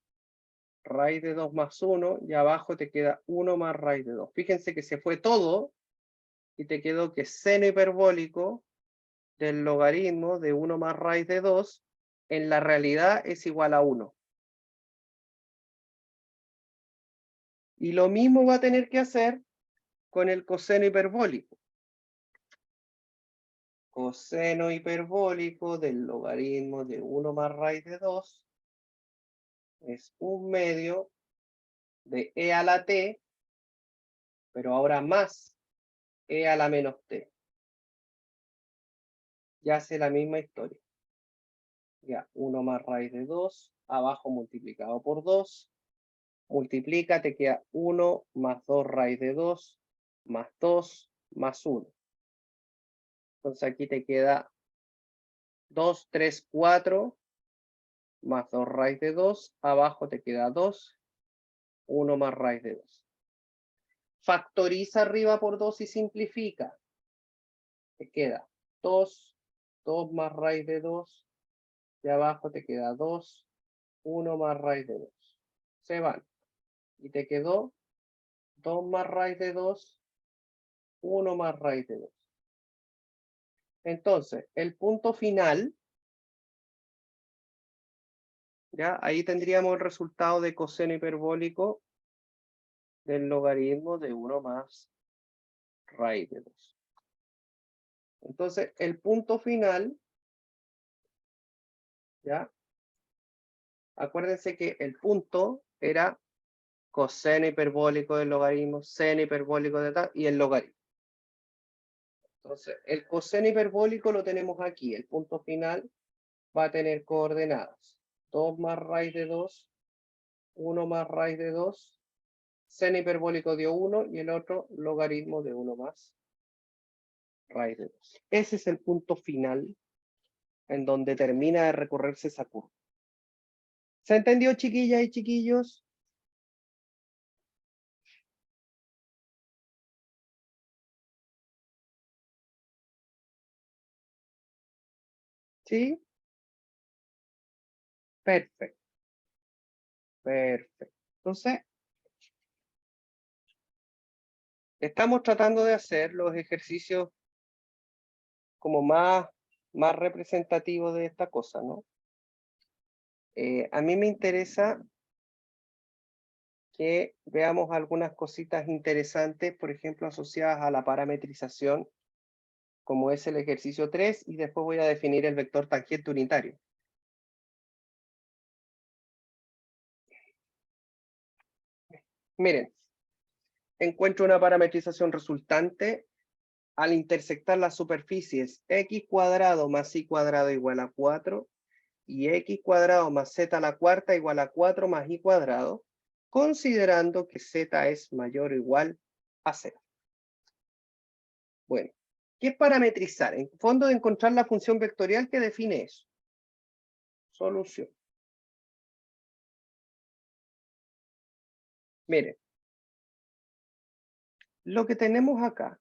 Speaker 1: raíz de 2 más 1, y abajo te queda 1 más raíz de 2. Fíjense que se fue todo, y te quedó que seno hiperbólico del logaritmo de 1 más raíz de 2, en la realidad es igual a 1. Y lo mismo va a tener que hacer con el coseno hiperbólico. Coseno hiperbólico del logaritmo de 1 más raíz de 2 es un medio de e a la t, pero ahora más e a la menos t. Ya hace la misma historia. Ya, 1 más raíz de 2, abajo multiplicado por 2, multiplica, te queda 1 más 2 raíz de 2, más 2, más 1. Entonces aquí te queda 2, 3, 4, más 2 raíz de 2, abajo te queda 2, 1 más raíz de 2. Factoriza arriba por 2 y simplifica. Te queda 2, 2 más raíz de 2, y abajo te queda 2, 1 más raíz de 2. Se van. Y te quedó 2 más raíz de 2, 1 más raíz de 2. Entonces, el punto final, ya ahí tendríamos el resultado de coseno hiperbólico del logaritmo de 1 más raíz de 2. Entonces, el punto final, ya, acuérdense que el punto era coseno hiperbólico del logaritmo, seno hiperbólico de tal, y el logaritmo. Entonces, el coseno hiperbólico lo tenemos aquí, el punto final va a tener coordenadas 2 más raíz de 2, 1 más raíz de 2, seno hiperbólico de 1 y el otro logaritmo de 1 más raíz de 2. Ese es el punto final en donde termina de recorrerse esa curva. ¿Se entendió, chiquillas y chiquillos? ¿Sí? Perfecto. Perfecto. Entonces, estamos tratando de hacer los ejercicios como más representativos de esta cosa, ¿no? A mí me interesa que veamos algunas cositas interesantes, por ejemplo, asociadas a la parametrización, como es el ejercicio 3, y después voy a definir el vector tangente unitario. Miren, encuentro una parametrización resultante al intersectar las superficies x cuadrado más y cuadrado igual a 4 y x cuadrado más z a la cuarta igual a 4 más y cuadrado, considerando que z es mayor o igual a 0. Bueno, ¿qué es parametrizar? En fondo, de encontrar la función vectorial que define eso. Solución. Miren, lo que tenemos acá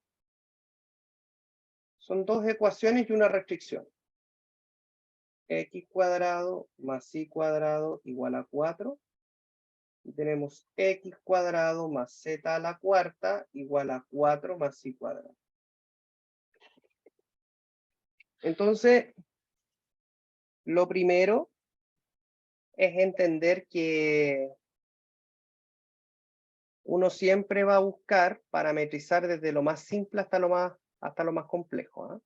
Speaker 1: son dos ecuaciones y una restricción. X cuadrado más y cuadrado igual a 4. Y tenemos x cuadrado más z a la cuarta igual a 4 más y cuadrado. Entonces, lo primero es entender que uno siempre va a buscar parametrizar desde lo más simple hasta lo más complejo, ¿eh?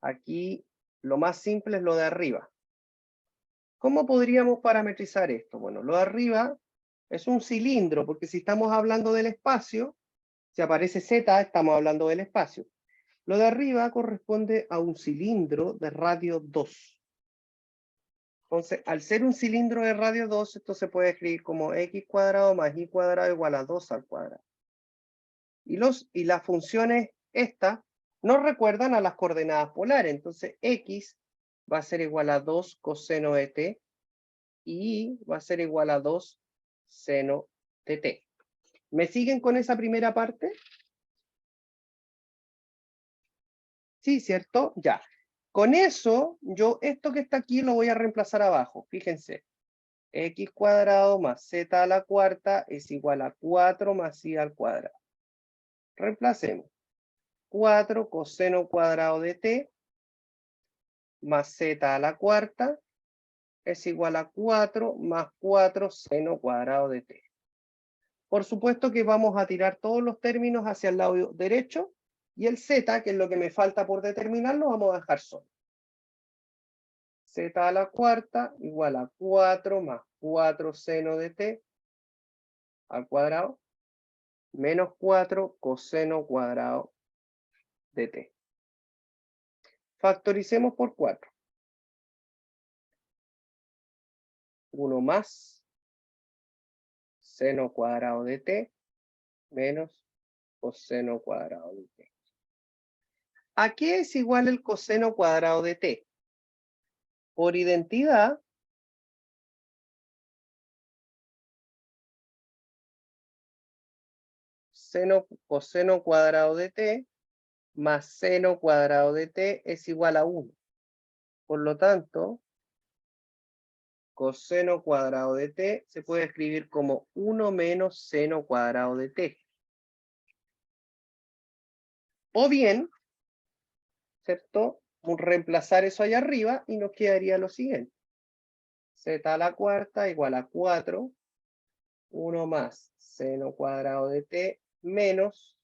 Speaker 1: Aquí lo más simple es lo de arriba. ¿Cómo podríamos parametrizar esto? Bueno, lo de arriba es un cilindro, porque si estamos hablando del espacio, si aparece Z, estamos hablando del espacio. Lo de arriba corresponde a un cilindro de radio 2. Entonces, al ser un cilindro de radio 2, esto se puede escribir como x cuadrado más y cuadrado igual a 2 al cuadrado. Y las funciones estas nos recuerdan a las coordenadas polares. Entonces, x va a ser igual a 2 coseno de t y y va a ser igual a 2 seno de t. ¿Me siguen con esa primera parte? Sí, ¿cierto? Ya. Con eso, yo esto que está aquí lo voy a reemplazar abajo. Fíjense. X cuadrado más z a la cuarta es igual a 4 más y al cuadrado. Reemplacemos. 4 coseno cuadrado de t más z a la cuarta es igual a 4 más 4 seno cuadrado de t. Por supuesto que vamos a tirar todos los términos hacia el lado derecho y el z, que es lo que me falta por determinar, lo vamos a dejar solo. Z a la cuarta igual a 4 más 4 seno de t al cuadrado menos 4 coseno cuadrado de t. Factoricemos por 4. 1 más seno cuadrado de t menos coseno cuadrado de t. ¿A qué es igual el coseno cuadrado de t? Por identidad, coseno cuadrado de t más seno cuadrado de t es igual a 1. Por lo tanto, coseno cuadrado de t se puede escribir como 1 menos seno cuadrado de t. O bien, ¿cierto? Reemplazar eso allá arriba y nos quedaría lo siguiente. Z a la cuarta igual a 4, 1 más seno cuadrado de t menos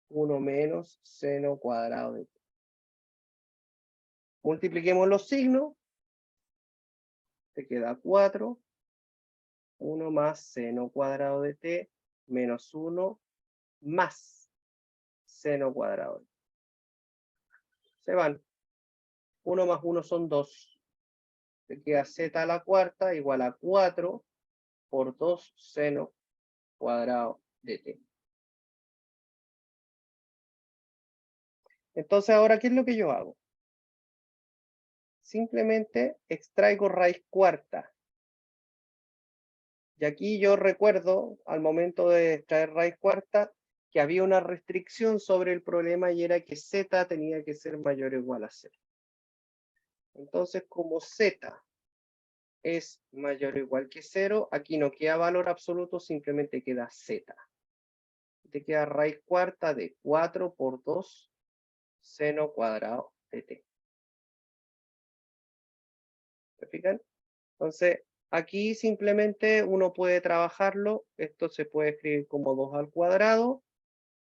Speaker 1: 1 menos seno cuadrado de t. Multipliquemos los signos, te queda 4, 1 más seno cuadrado de t menos 1 más seno cuadrado de t. Se van. 1 más 1 son 2. te queda z a la cuarta igual a 4 por 2 seno cuadrado de t. Entonces, ahora, ¿qué es lo que yo hago? Simplemente extraigo raíz cuarta. Y aquí yo recuerdo, al momento de extraer raíz cuarta, que había una restricción sobre el problema y era que z tenía que ser mayor o igual a 0. Entonces, como z es mayor o igual que 0, aquí no queda valor absoluto, simplemente queda z. Te queda raíz cuarta de 4 por 2 seno cuadrado de t. ¿Se fijan? Entonces, aquí simplemente uno puede trabajarlo. Esto se puede escribir como 2 al cuadrado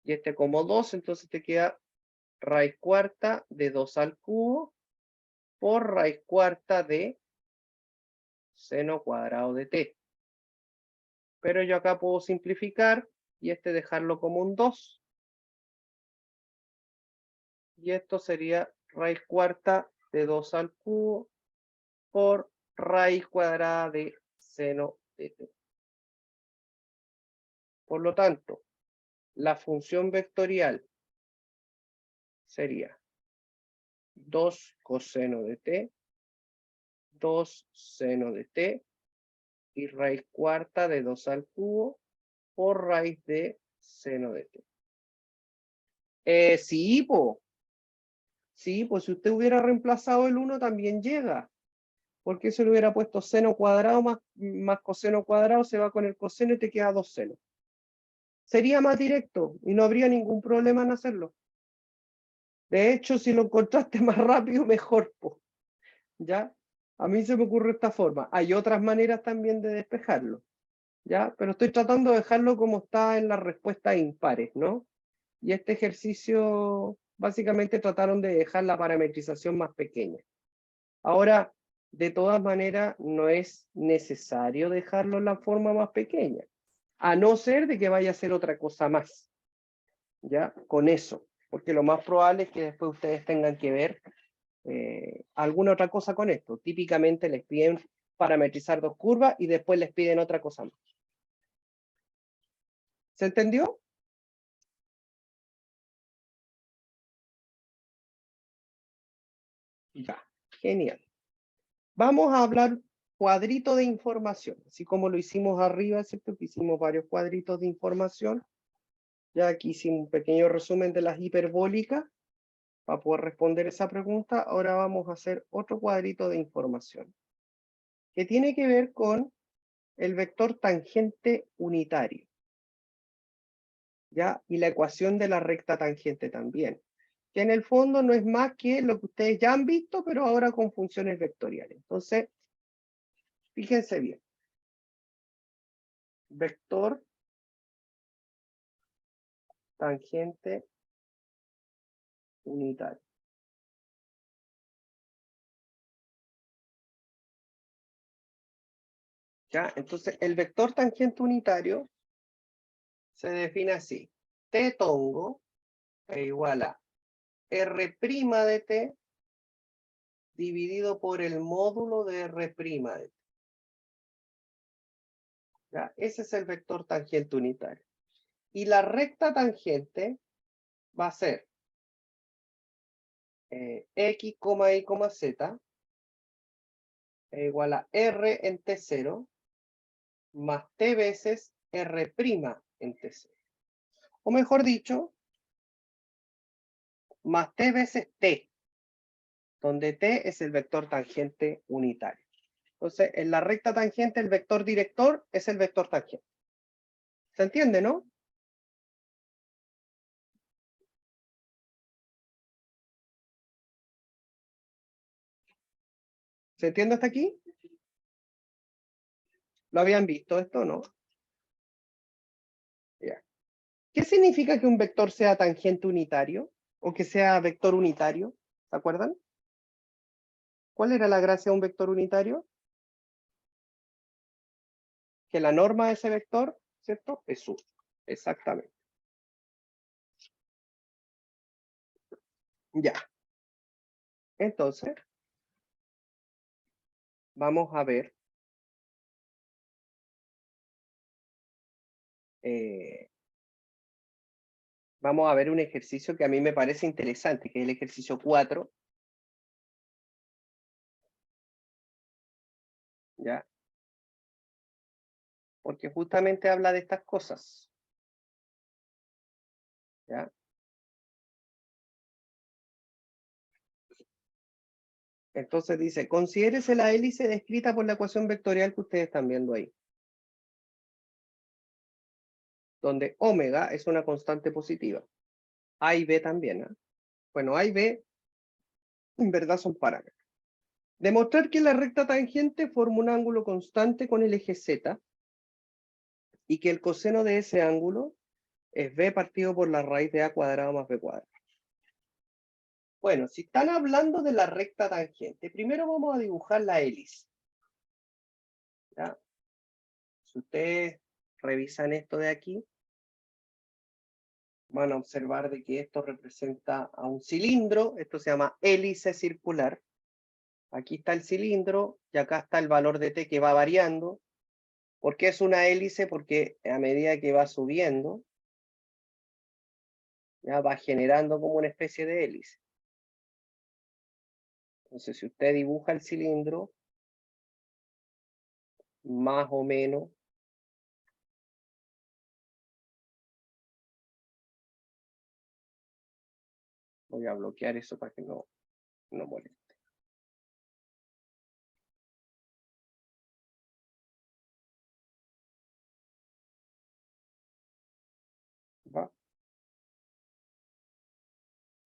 Speaker 1: y este como 2, entonces te queda raíz cuarta de 2 al cubo por raíz cuarta de seno cuadrado de t. Pero yo acá puedo simplificar y este dejarlo como un 2. Y esto sería raíz cuarta de 2 al cubo por raíz cuadrada de seno de t. Por lo tanto, la función vectorial sería 2 coseno de t, 2 seno de t y raíz cuarta de 2 al cubo por raíz de seno de t. Sí, pues si usted hubiera reemplazado el 1 también llega. Porque eso le hubiera puesto seno cuadrado más coseno cuadrado, se va con el coseno y te queda 2 senos. Sería más directo y no habría ningún problema en hacerlo. De hecho, si lo encontraste más rápido, mejor, ¿ya? A mí se me ocurre esta forma. Hay otras maneras también de despejarlo, ¿ya? Pero estoy tratando de dejarlo como está en las respuestas impares, ¿no? Y este ejercicio, básicamente trataron de dejar la parametrización más pequeña. Ahora, de todas maneras, no es necesario dejarlo en la forma más pequeña, a no ser de que vaya a hacer otra cosa más, ¿ya? Con eso, porque lo más probable es que después ustedes tengan que ver alguna otra cosa con esto. Típicamente les piden parametrizar dos curvas y después les piden otra cosa más. ¿Se entendió? Ya, genial. Vamos a hablar cuadrito de información, así como lo hicimos arriba, ¿cierto? Que hicimos varios cuadritos de información. Ya aquí hicimos un pequeño resumen de las hiperbólicas para poder responder esa pregunta. Ahora vamos a hacer otro cuadrito de información que tiene que ver con el vector tangente unitario, ¿ya? Y la ecuación de la recta tangente también, que en el fondo no es más que lo que ustedes ya han visto, pero ahora con funciones vectoriales. Entonces, fíjense bien. Vector tangente unitario. ¿Ya? Entonces, el vector tangente unitario se define así. T tongo es igual a R' de T dividido por el módulo de R' de T. ¿Ya? Ese es el vector tangente unitario. Y la recta tangente va a ser x, y, z es igual a R en T0 más T veces R' en T0. O mejor dicho, más T veces T, donde T es el vector tangente unitario. Entonces, en la recta tangente, el vector director es el vector tangente. ¿Se entiende, no? ¿Se entiende hasta aquí? ¿Lo habían visto esto, no? Ya. ¿Qué significa que un vector sea tangente unitario? ¿O que sea vector unitario? ¿Se acuerdan? ¿Cuál era la gracia de un vector unitario? Que la norma de ese vector, ¿cierto? Es 1. Exactamente. Ya. Entonces, vamos a ver un ejercicio que a mí me parece interesante, que es el ejercicio 4. ¿Ya? Porque justamente habla de estas cosas. ¿Ya? Entonces dice, considérese la hélice descrita por la ecuación vectorial que ustedes están viendo ahí. Donde omega es una constante positiva. A y B también. ¿Eh? Bueno, A y B en verdad son parámetros. Demostrar que la recta tangente forma un ángulo constante con el eje Z y que el coseno de ese ángulo es B partido por la raíz de A cuadrado más B cuadrado. Bueno, si están hablando de la recta tangente, primero vamos a dibujar la hélice. ¿Ya? Si ustedes revisan esto de aquí, van a observar de que esto representa a un cilindro, esto se llama hélice circular. Aquí está el cilindro y acá está el valor de t que va variando. ¿Por qué es una hélice? Porque a medida que va subiendo, ya va generando como una especie de hélice. Entonces, si usted dibuja el cilindro, más o menos, voy a bloquear eso para que no moleste. ¿Va?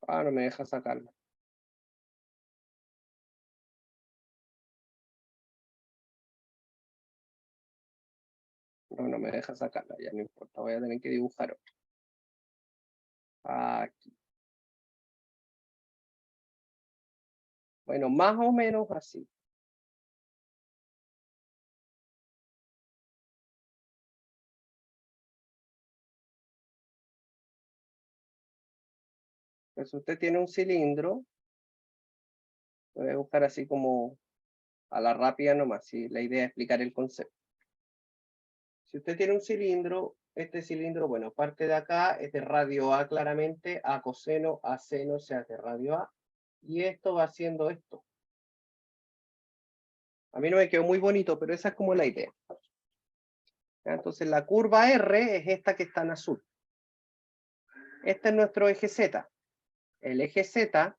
Speaker 1: Ah, no me deja sacarlo. No me deja sacarla, ya no importa, voy a tener que dibujar otro. Aquí. Bueno, más o menos así. Pues usted tiene un cilindro, lo voy a buscar así como a la rápida nomás, si la idea es explicar el concepto. Si usted tiene un cilindro, este cilindro, bueno, parte de acá es de radio A claramente, a coseno, a seno, o sea, de radio A, y esto va haciendo esto. A mí no me quedó muy bonito, pero esa es como la idea. ¿Ya? Entonces la curva R es esta que está en azul. Este es nuestro eje Z. El eje Z,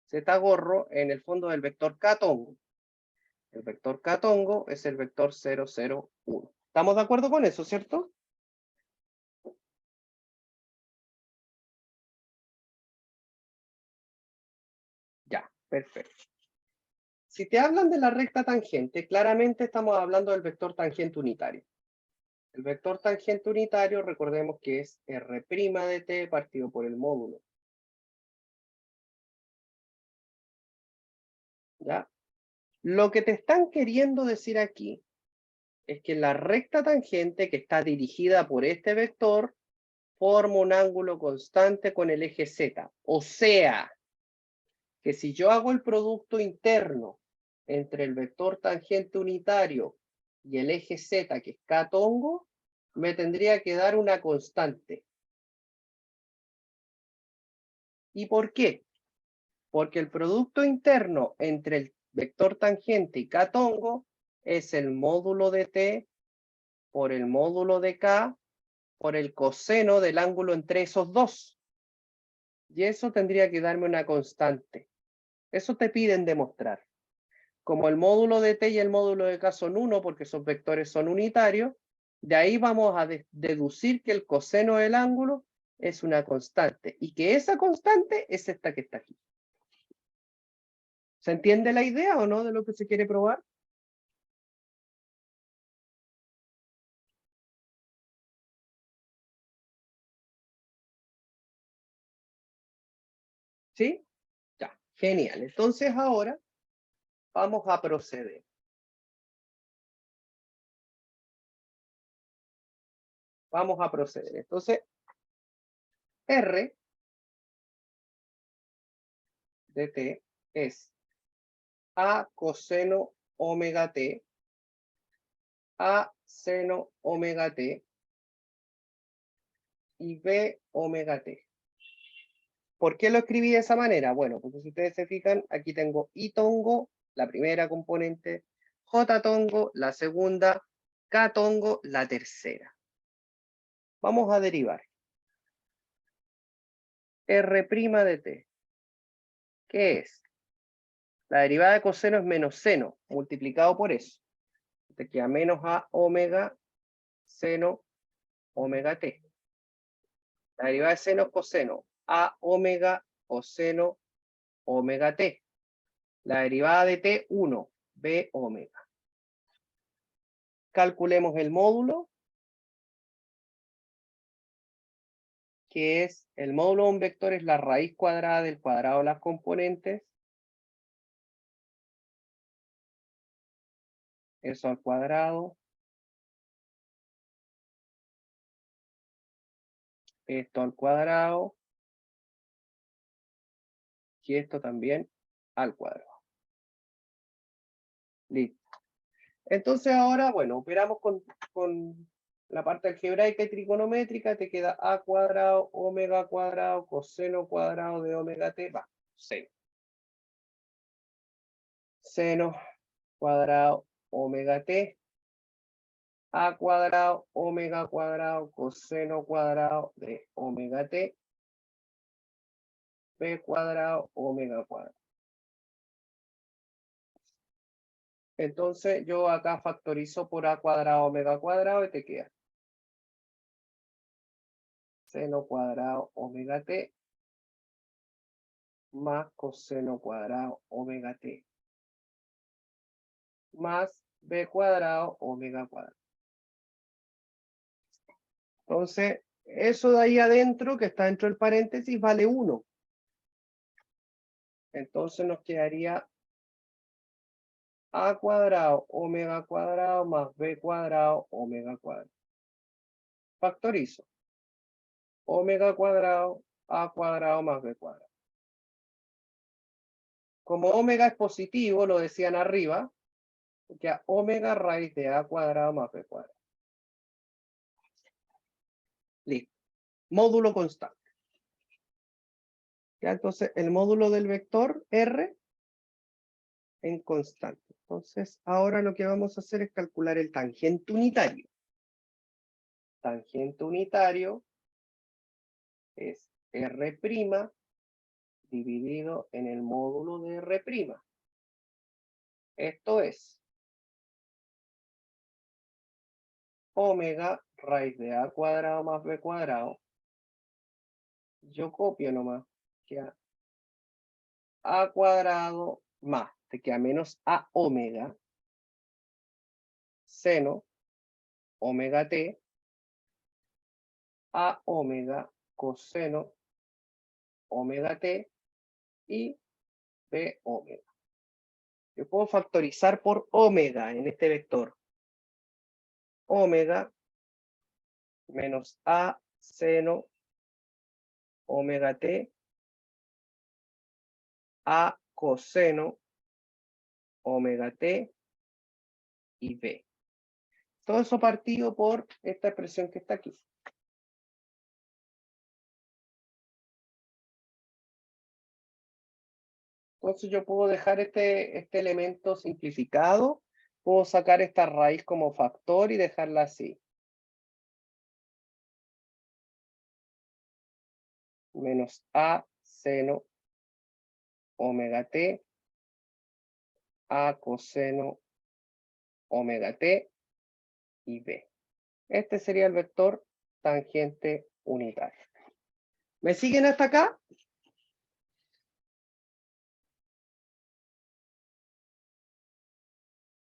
Speaker 1: Z gorro, en el fondo del vector K-tongo. El vector K-tongo es el vector 0, 0, 1. ¿Estamos de acuerdo con eso, cierto? Ya, perfecto. Si te hablan de la recta tangente, claramente estamos hablando del vector tangente unitario. El vector tangente unitario, recordemos que es R' de t partido por el módulo. ¿Ya? Lo que te están queriendo decir aquí es que la recta tangente que está dirigida por este vector forma un ángulo constante con el eje Z. O sea, que si yo hago el producto interno entre el vector tangente unitario y el eje Z, que es K-tongo, me tendría que dar una constante. ¿Y por qué? Porque el producto interno entre el vector tangente y K-tongo es el módulo de t por el módulo de K por el coseno del ángulo entre esos dos. Y eso tendría que darme una constante. Eso te piden demostrar. Como el módulo de t y el módulo de k son 1, porque esos vectores son unitarios, de ahí vamos a deducir que el coseno del ángulo es una constante, y que esa constante es esta que está aquí. ¿Se entiende la idea o no de lo que se quiere probar? ¿Sí? Ya, genial. Entonces ahora vamos a proceder. Vamos a proceder. Entonces, R de t es A coseno omega t a seno omega t y b omega t. ¿Por qué lo escribí de esa manera? Bueno, porque si ustedes se fijan, aquí tengo I tongo, la primera componente, J tongo, la segunda, K tongo, la tercera. Vamos a derivar. R' de t. ¿Qué es? La derivada de coseno es menos seno, multiplicado por eso. Te queda menos a omega seno omega t. La derivada de seno es coseno, a omega coseno omega t. La derivada de t, 1, b omega. Calculemos el módulo, que es el módulo de un vector, es la raíz cuadrada del cuadrado de las componentes. Eso al cuadrado. Esto al cuadrado. Y esto también al cuadrado. Listo. Entonces ahora, bueno, operamos con la parte algebraica y trigonométrica. Te queda a cuadrado, omega cuadrado, coseno cuadrado de omega t, va, seno. Seno cuadrado omega t, a cuadrado, omega cuadrado, coseno cuadrado de omega t, b cuadrado, omega cuadrado. Entonces yo acá factorizo por a cuadrado, omega cuadrado y te queda seno cuadrado omega t más coseno cuadrado omega t más b cuadrado omega cuadrado. Entonces, eso de ahí adentro, que está dentro del paréntesis, vale 1. Entonces nos quedaría a cuadrado omega cuadrado más b cuadrado omega cuadrado. Factorizo. Omega cuadrado a cuadrado más b cuadrado. Como omega es positivo, lo decían arriba, queda omega raíz de a cuadrado más b cuadrado. Listo. Módulo constante. Ya, entonces el módulo del vector R en constante. Entonces ahora lo que vamos a hacer es calcular el tangente unitario. Tangente unitario es R' dividido en el módulo de R'. Esto es omega raíz de a cuadrado más b cuadrado. Yo copio nomás, queda a cuadrado más, te queda menos a omega seno omega t a omega coseno omega t y b omega. Yo puedo factorizar por omega en este vector. Omega menos a seno omega t a coseno omega t y b. Todo eso partido por esta expresión que está aquí. Entonces yo puedo dejar este elemento simplificado, puedo sacar esta raíz como factor y dejarla así. Menos a seno omega t a coseno omega t y b. Este sería el vector tangente unitario. ¿Me siguen hasta acá?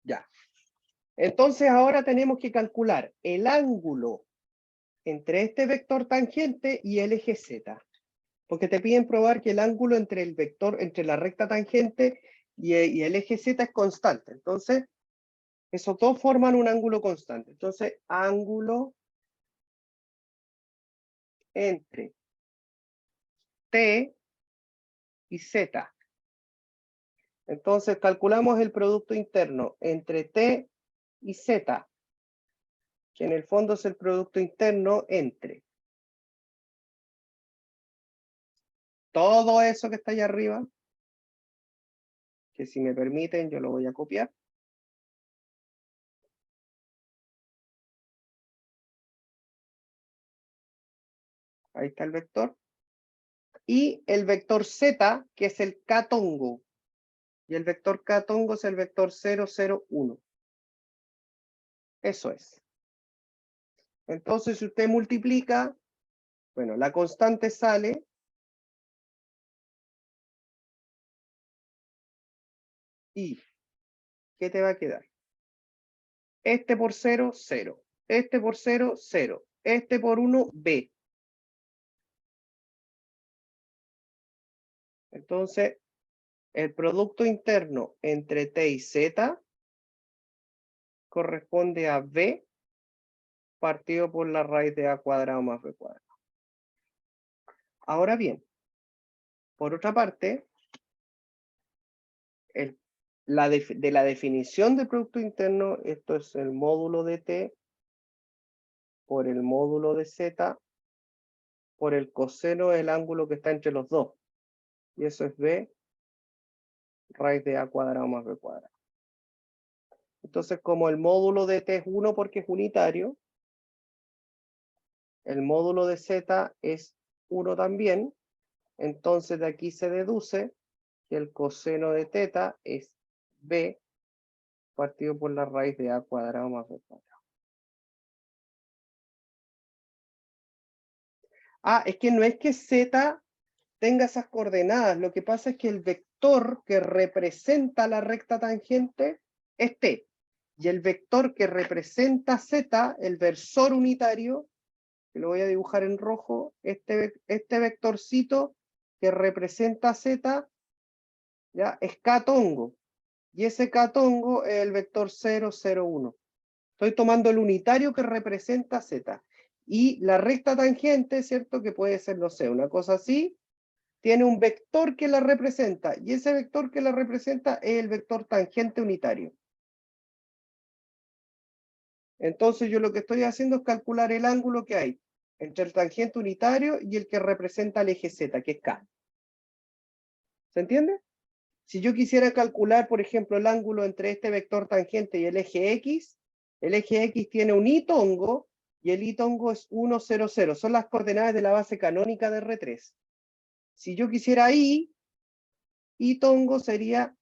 Speaker 1: Ya. Entonces ahora tenemos que calcular el ángulo entre este vector tangente y el eje Z. Porque te piden probar que el ángulo entre el vector, entre la recta tangente y el eje Z es constante. Entonces, esos dos forman un ángulo constante. Entonces, ángulo entre T y Z. Entonces calculamos el producto interno entre T y Z, que en el fondo es el producto interno entre todo eso que está allá arriba, que si me permiten yo lo voy a copiar. Ahí está el vector. Y el vector Z, que es el K-tongo. Y el vector K-tongo es el vector 0, 0, 1. Eso es. Entonces, si usted multiplica, bueno, la constante sale y ¿qué te va a quedar? Este por 0, 0. Este por 0, 0. Este por 1, B. Entonces, el producto interno entre T y Z corresponde a B partido por la raíz de A cuadrado más B cuadrado. Ahora bien, por otra parte, de la definición del producto interno, esto es el módulo de T por el módulo de Z por el coseno del ángulo que está entre los dos. Y eso es B raíz de A cuadrado más B cuadrado. Entonces, como el módulo de T es 1 porque es unitario, el módulo de Z es 1 también, entonces de aquí se deduce que el coseno de teta es B partido por la raíz de A cuadrado más B cuadrado. Ah, es que no es que Z tenga esas coordenadas, lo que pasa es que el vector que representa la recta tangente es T, y el vector que representa Z, el versor unitario, que lo voy a dibujar en rojo, este vectorcito que representa Z, ¿ya? Es K-tongo, y ese K-tongo es el vector 0, 0, 1. Estoy tomando el unitario que representa Z. Y la recta tangente, ¿cierto? Que puede ser, no sé, una cosa así, tiene un vector que la representa, y ese vector que la representa es el vector tangente unitario. Entonces yo lo que estoy haciendo es calcular el ángulo que hay entre el tangente unitario y el que representa el eje Z, que es K. ¿Se entiende? Si yo quisiera calcular, por ejemplo, el ángulo entre este vector tangente y el eje X tiene un y-tongo, y el y-tongo es 1, 0, 0. Son las coordenadas de la base canónica de R3. Si yo quisiera y-tongo sería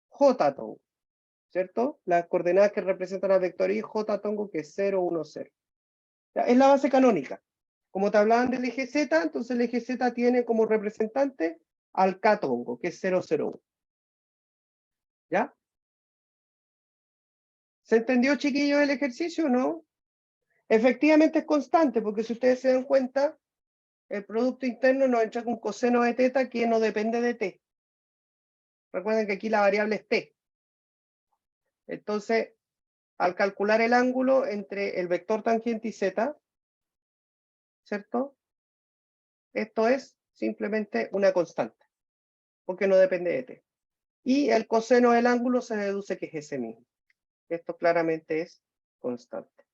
Speaker 1: j-tongo, ¿cierto? Las coordenadas que representan al vector y, j-tongo, que es 0, 1, 0. Ya, es la base canónica. Como te hablaban del eje Z, entonces el eje Z tiene como representante al k-tongo, que es 0, 0, 1. ¿Ya? ¿Se entendió, chiquillos, el ejercicio o no? Efectivamente es constante, porque si ustedes se dan cuenta, el producto interno nos entra con coseno de teta que no depende de t. Recuerden que aquí la variable es t. Entonces, al calcular el ángulo entre el vector tangente y z, ¿cierto? Esto es simplemente una constante, porque no depende de t. Y el coseno del ángulo se deduce que es ese mismo. Esto claramente es constante.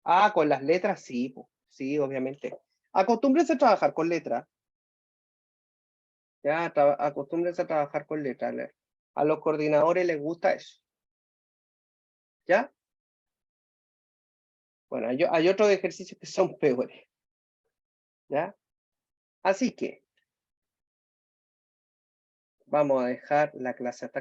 Speaker 1: Ah, con las letras sí, sí, obviamente. Acostúmbrense a trabajar con letras. Ya, acostúmbrense a trabajar con letras. A los coordinadores les gusta eso. ¿Ya? Bueno, hay otros ejercicios que son peores. ¿Ya? Así que vamos a dejar la clase hasta